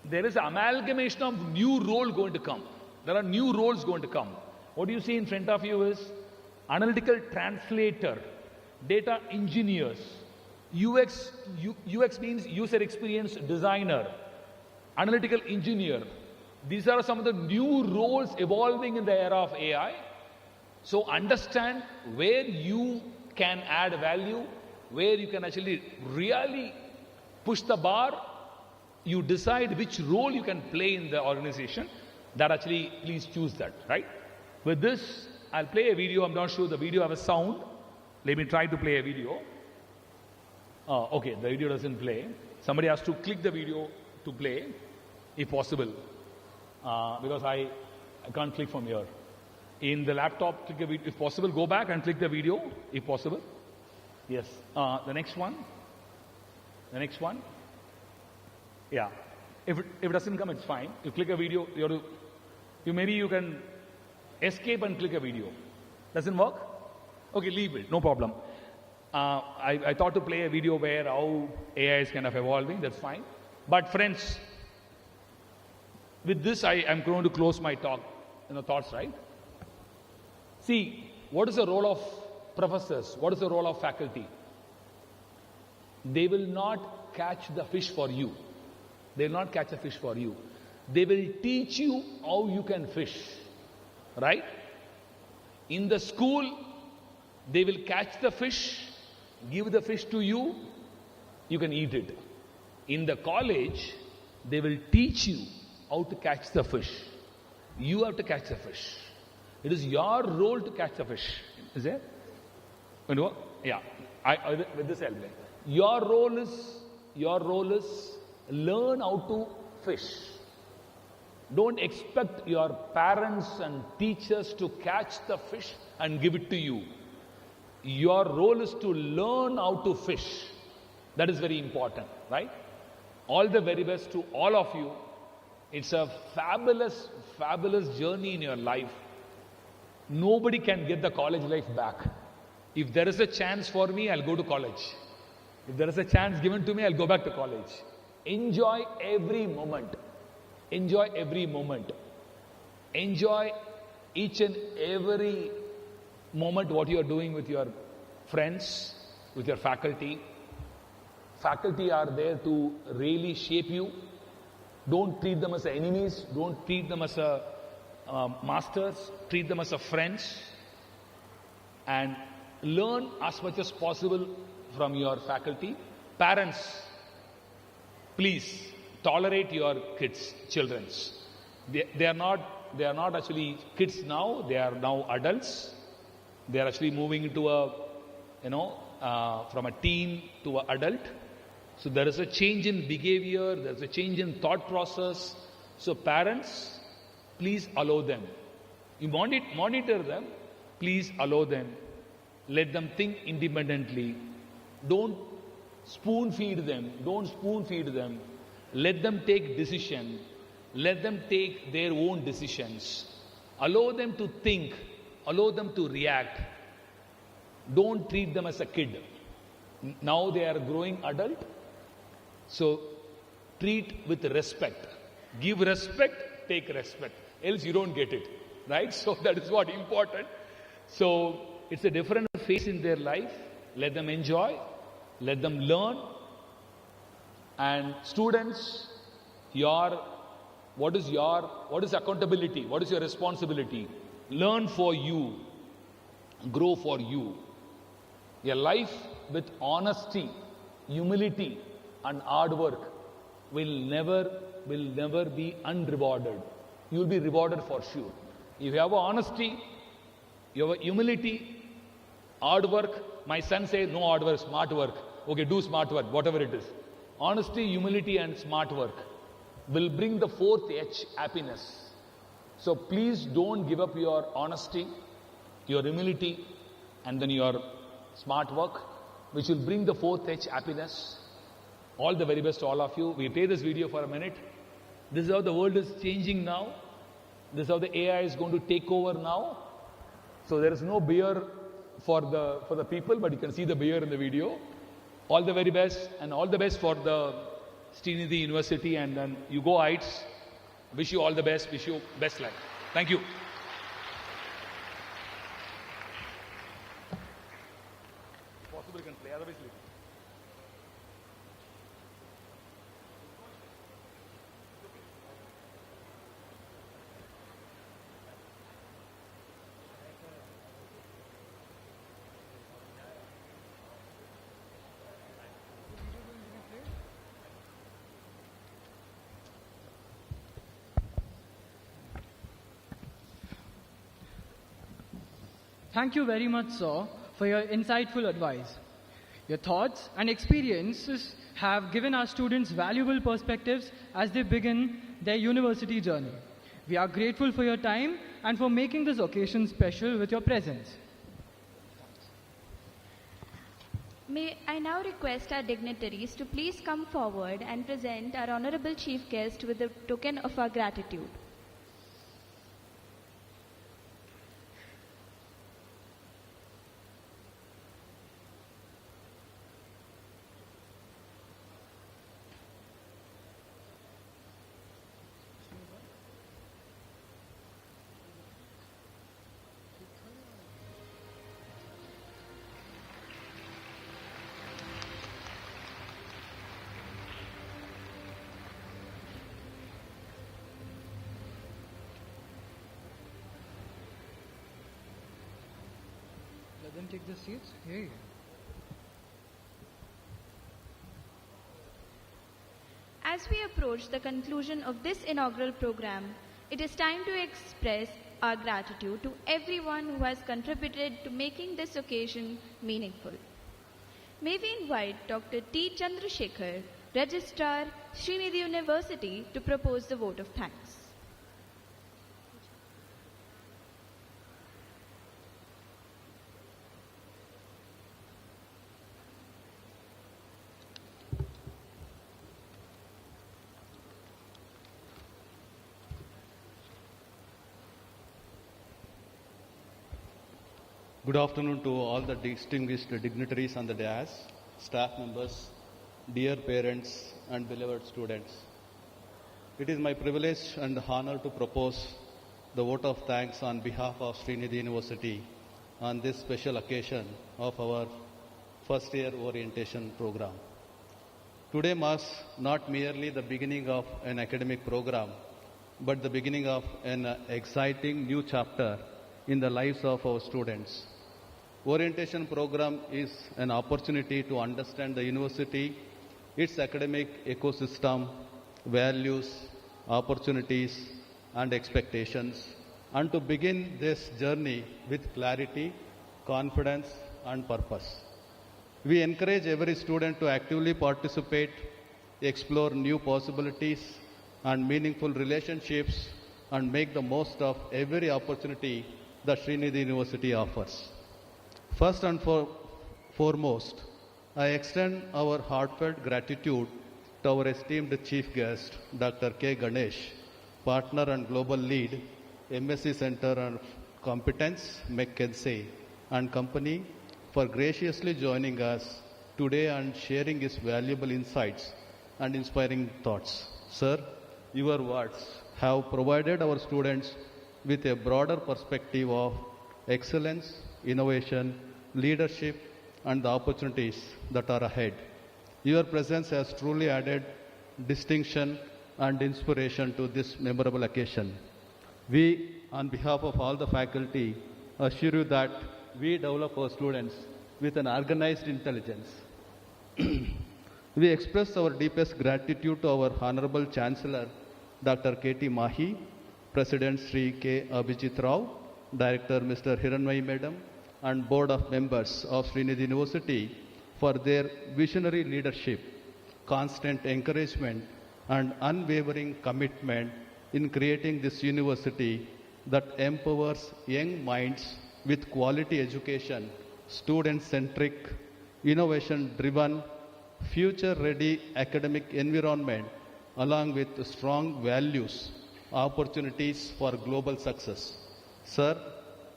there is an amalgamation of new role going to come. There are new roles going to come. What you see in front of you is analytical translator, data engineers, UX means user experience designer, analytical engineer. These are some of the new roles evolving in the era of AI. So understand where you can add value, where you can actually really push the bar. You decide which role you can play in the organization. That actually, please choose that, right? With this, I'll play a video. I'm not sure the video has a sound. Let me try to play a video. Okay, the video doesn't play. Somebody has to click the video to play, if possible, because I can't click from here. In the laptop, click the video. If possible, go back and click the video, if possible. Yes. The next one. The next one. Yeah. If it doesn't come, it's fine. You click a video, maybe you can escape and click a video. Doesn't work? Okay, leave it. No problem. I thought to play a video where how AI is kind of evolving. That's fine. But friends, with this, I am going to close my talk, thoughts, right? See, what is the role of professors? What is the role of faculty? They will not catch the fish for you. They will not catch a fish for you. They will teach you how you can fish. Right? In the school, they will catch the fish, give the fish to you, you can eat it. In the college, they will teach you how to catch the fish. You have to catch the fish. It is your role to catch the fish. Is it? You know? Yeah. With this help. Your role is learn how to fish. Don't expect your parents and teachers to catch the fish and give it to you. Your role is to learn how to fish. That is very important, right? All the very best to all of you. It's a fabulous, fabulous journey in your life. Nobody can get the college life back. If there is a chance for me, I'll go to college. If there is a chance given to me, I'll go back to college. Enjoy every moment. Enjoy every moment. Enjoy each and every moment what you are doing with your friends, with your faculty. Faculty are there to really shape you. Don't treat them as enemies. Don't treat them as masters. Treat them as friends. And learn as much as possible from your faculty. Parents, please tolerate your kids, children's. They are not actually kids now. They are now adults. They are actually moving into from a teen to an adult. So there is a change in behavior. There is a change in thought process. So parents, please allow them. You monitor them. Please allow them. Let them think independently. Don't spoon feed them. Don't spoon feed them. Let them take decision. Let them take their own decisions. Allow them to think. Allow them to react. Don't treat them as a kid. Now they are growing adult. So treat with respect. Give respect, take respect. Else you don't get it. Right? So that is what important. So it's a different phase in their life. Let them enjoy. Let them learn. And students, what is accountability? What is your responsibility? Learn for you. Grow for you. A life with honesty, humility, and hard work will never be unrewarded. You will be rewarded for sure. If you have honesty, you have humility, hard work. My son says no hard work, smart work. Okay, do smart work, whatever it is. Honesty, humility, and smart work will bring the fourth H, happiness. So please don't give up your honesty, your humility, and then your smart work, which will bring the fourth H, happiness. All the very best to all of you. We play this video for a minute. This is how the world is changing now. This is how the AI is going to take over now. So there is no beer for the people, but you can see the beer in the video. All the very best, and all the best for the Sreenidhi University, and then you go heights. Wish you all the best. Wish you best luck. Thank you. Possible you can play, otherwise leave. Thank you very much, sir, for your insightful advice. Your thoughts and experiences have given our students valuable perspectives as they begin their university journey. We are grateful for your time and for making this occasion special with your presence. May I now request our dignitaries to please come forward and present our Honorable Chief Guest with a token of our gratitude. Let them take the seats. Hey. As we approach the conclusion of this inaugural program, it is time to express our gratitude to everyone who has contributed to making this occasion meaningful. May we invite Dr. T. Chandrasekhar, Registrar, Sreenidhi University, to propose the vote of thanks. Good afternoon to all the distinguished dignitaries on the dais, staff members, dear parents and beloved students. It is my privilege and honor to propose the vote of thanks on behalf of Sreenidhi University on this special occasion of our first year orientation program. Today marks not merely the beginning of an academic program, but the beginning of an exciting new chapter in the lives of our students. Orientation program is an opportunity to understand the university, its academic ecosystem, values, opportunities and expectations, and to begin this journey with clarity, confidence and purpose. We encourage every student to actively participate, explore new possibilities and meaningful relationships, and make the most of every opportunity that Sreenidhi University offers. First and foremost, I extend our heartfelt gratitude to our esteemed chief guest, Dr. K. Ganesh, partner and global lead, MSc Center on Competence, McKinsey and Company, for graciously joining us today and sharing his valuable insights and inspiring thoughts. Sir, your words have provided our students with a broader perspective of excellence, innovation, leadership, and the opportunities that are ahead. Your presence has truly added distinction and inspiration to this memorable occasion. We, on behalf of all the faculty, assure you that we develop our students with an organized intelligence. We express our deepest gratitude to our Honorable Chancellor, Dr. K.T. Mahi, President Sri K. Abhijit Rao, Director Mr. Hiranmai Madam, and Board of Members of Sreenidhi University for their visionary leadership, constant encouragement, and unwavering commitment in creating this university that empowers young minds with quality education, student-centric, innovation-driven, future-ready academic environment, along with strong values, opportunities for global success. Sir,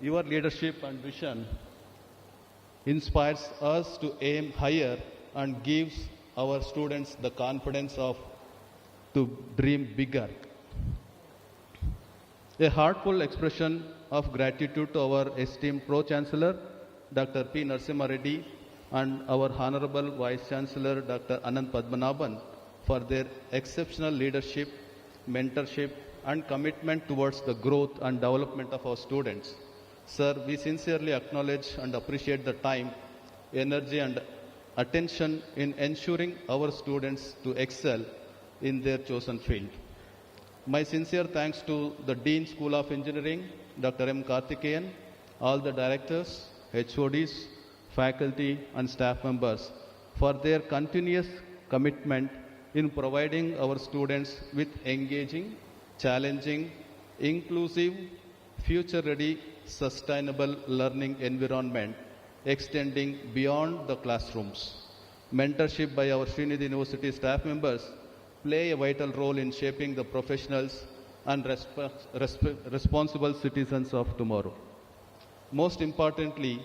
your leadership and vision inspires us to aim higher and gives our students the confidence to dream bigger. A heartfelt expression of gratitude to our esteemed Pro-Chancellor, Dr. P. Narasimha Reddy, and our Honorable Vice Chancellor, Dr. Anand Padmanabhan, for their exceptional leadership, mentorship, and commitment towards the growth and development of our students. Sir, we sincerely acknowledge and appreciate the time, energy, and attention in ensuring our students to excel in their chosen field. My sincere thanks to the Dean School of Engineering, Dr. M. Karthikeyan, all the directors, HODs, faculty, and staff members for their continuous commitment in providing our students with engaging, challenging, inclusive, future-ready, sustainable learning environment extending beyond the classrooms. Mentorship by our Sreenidhi University staff members play a vital role in shaping the professionals and responsible citizens of tomorrow. Most importantly,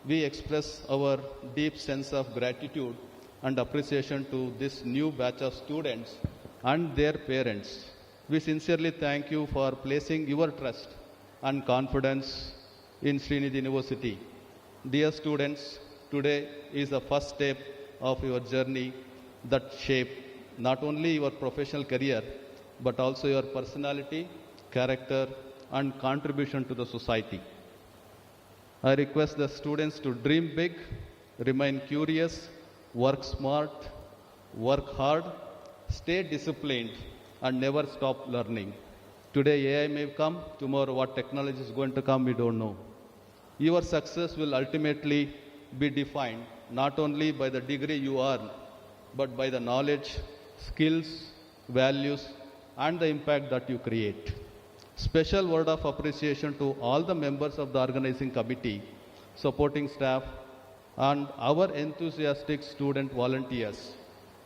we express our deep sense of gratitude and appreciation to this new batch of students and their parents. We sincerely thank you for placing your trust and confidence in Sreenidhi University. Dear students, today is the first step of your journey that shape not only your professional career, but also your personality, character, and contribution to the society. I request the students to dream big, remain curious, work smart, work hard, stay disciplined, and never stop learning. Today AI may come, tomorrow what technology is going to come, we don't know. Your success will ultimately be defined not only by the degree you earn, but by the knowledge, skills, values, and the impact that you create. Special word of appreciation to all the members of the organizing committee, supporting staff, and our enthusiastic student volunteers.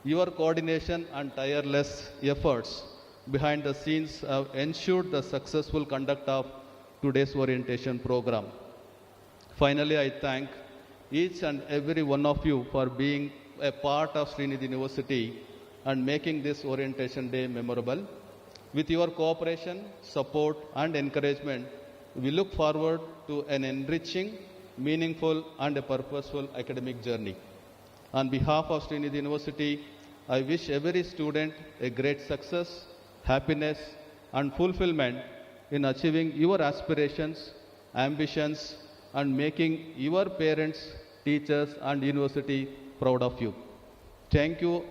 Your coordination and tireless efforts behind the scenes have ensured the successful conduct of today's orientation program. Finally, I thank each and every one of you for being a part of Sreenidhi University and making this orientation day memorable. With your cooperation, support, and encouragement, we look forward to an enriching, meaningful, and a purposeful academic journey. On behalf of Sreenidhi University, I wish every student a great success, happiness, and fulfillment in achieving your aspirations, ambitions, and making your parents, teachers, and university proud of you. Thank you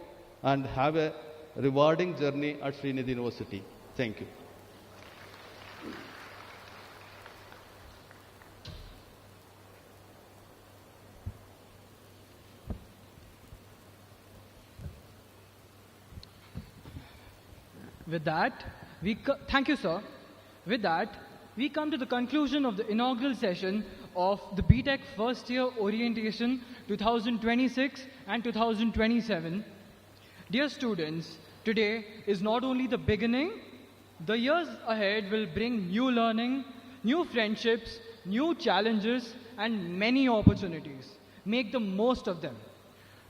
and have a rewarding journey at Sreenidhi University. Thank you. With that, thank you, sir. With that, we come to the conclusion of the inaugural session of the BTech First Year Orientation 2026 and 2027. Dear students, today is not only the beginning, the years ahead will bring new learning, new friendships, new challenges, and many opportunities. Make the most of them.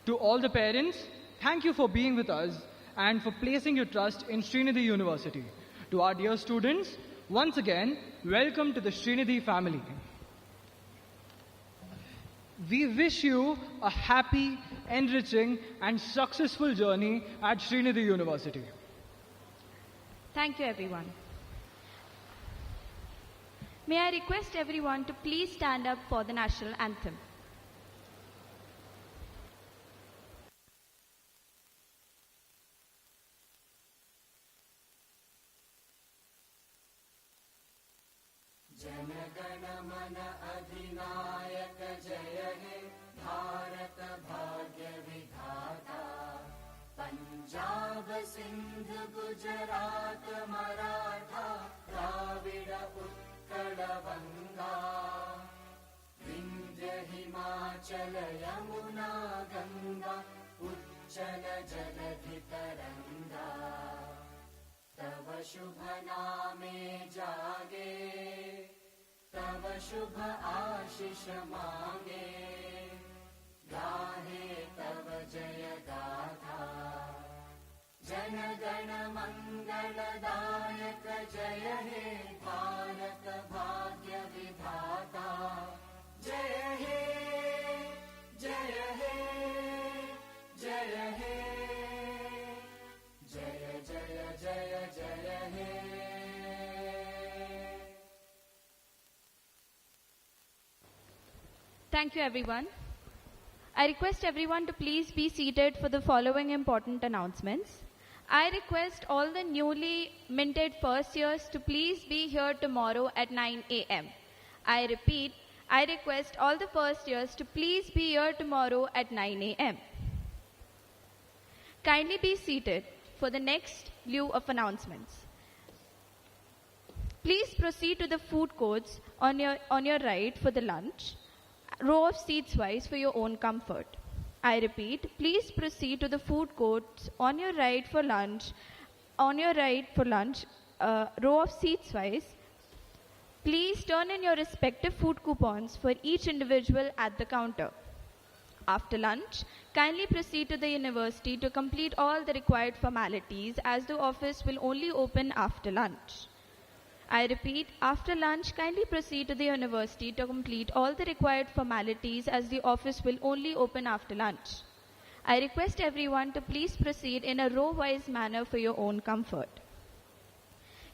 To all the parents, thank you for being with us and for placing your trust in Sreenidhi University. To our dear students, once again, welcome to the Sreenidhi family. We wish you a happy, enriching, and successful journey at Sreenidhi University. Thank you, everyone. May I request everyone to please stand up for the national anthem. Punjab Sindh Gujarat Maratha Dravid Utkal बंगा विंध्य हिमाचल यमुना गंगा उच्चल जलधि तरंगा तव शुभ नामे जागे तव शुभ आशीष मांगे गाहे तव जय गाथा जन गण मंगलदायक जय हे भारत भाग्य विधाता जय हे जय हे जय हे जय जय जय जय हे Thank you, everyone. I request everyone to please be seated for the following important announcements. I request all the newly minted first years to please be here tomorrow at 9 a.m. I repeat, I request all the first years to please be here tomorrow at 9 a.m. Kindly be seated for the next slew of announcements. Please proceed to the food courts on your right for the lunch. Row of seats wise for your own comfort. I repeat, please proceed to the food courts on your right for lunch. Row of seats wise. Please turn in your respective food coupons for each individual at the counter. After lunch, kindly proceed to the university to complete all the required formalities as the office will only open after lunch. I repeat, after lunch, kindly proceed to the university to complete all the required formalities as the office will only open after lunch. I request everyone to please proceed in a row-wise manner for your own comfort.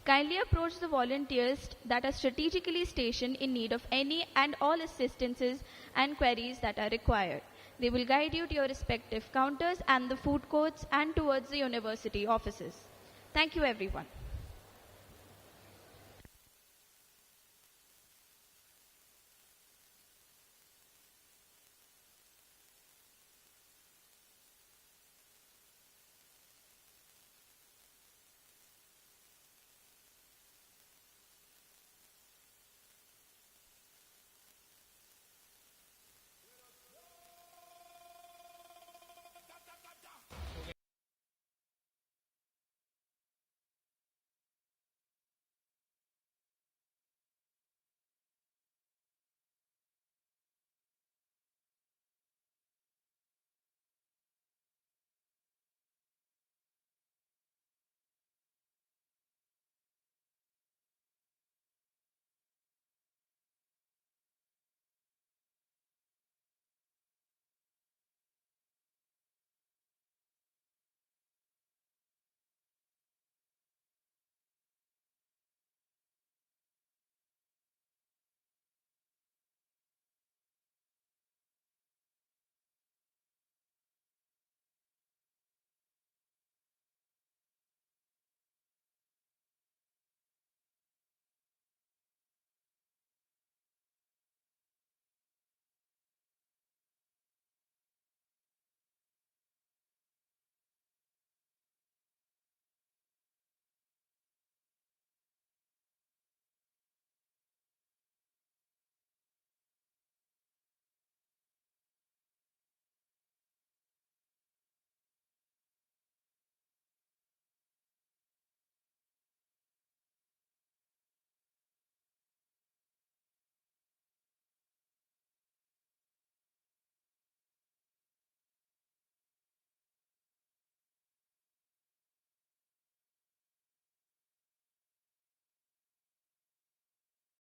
Kindly approach the volunteers that are strategically stationed in need of any and all assistances and queries that are required. They will guide you to your respective counters and the food courts and towards the university offices. Thank you, everyone.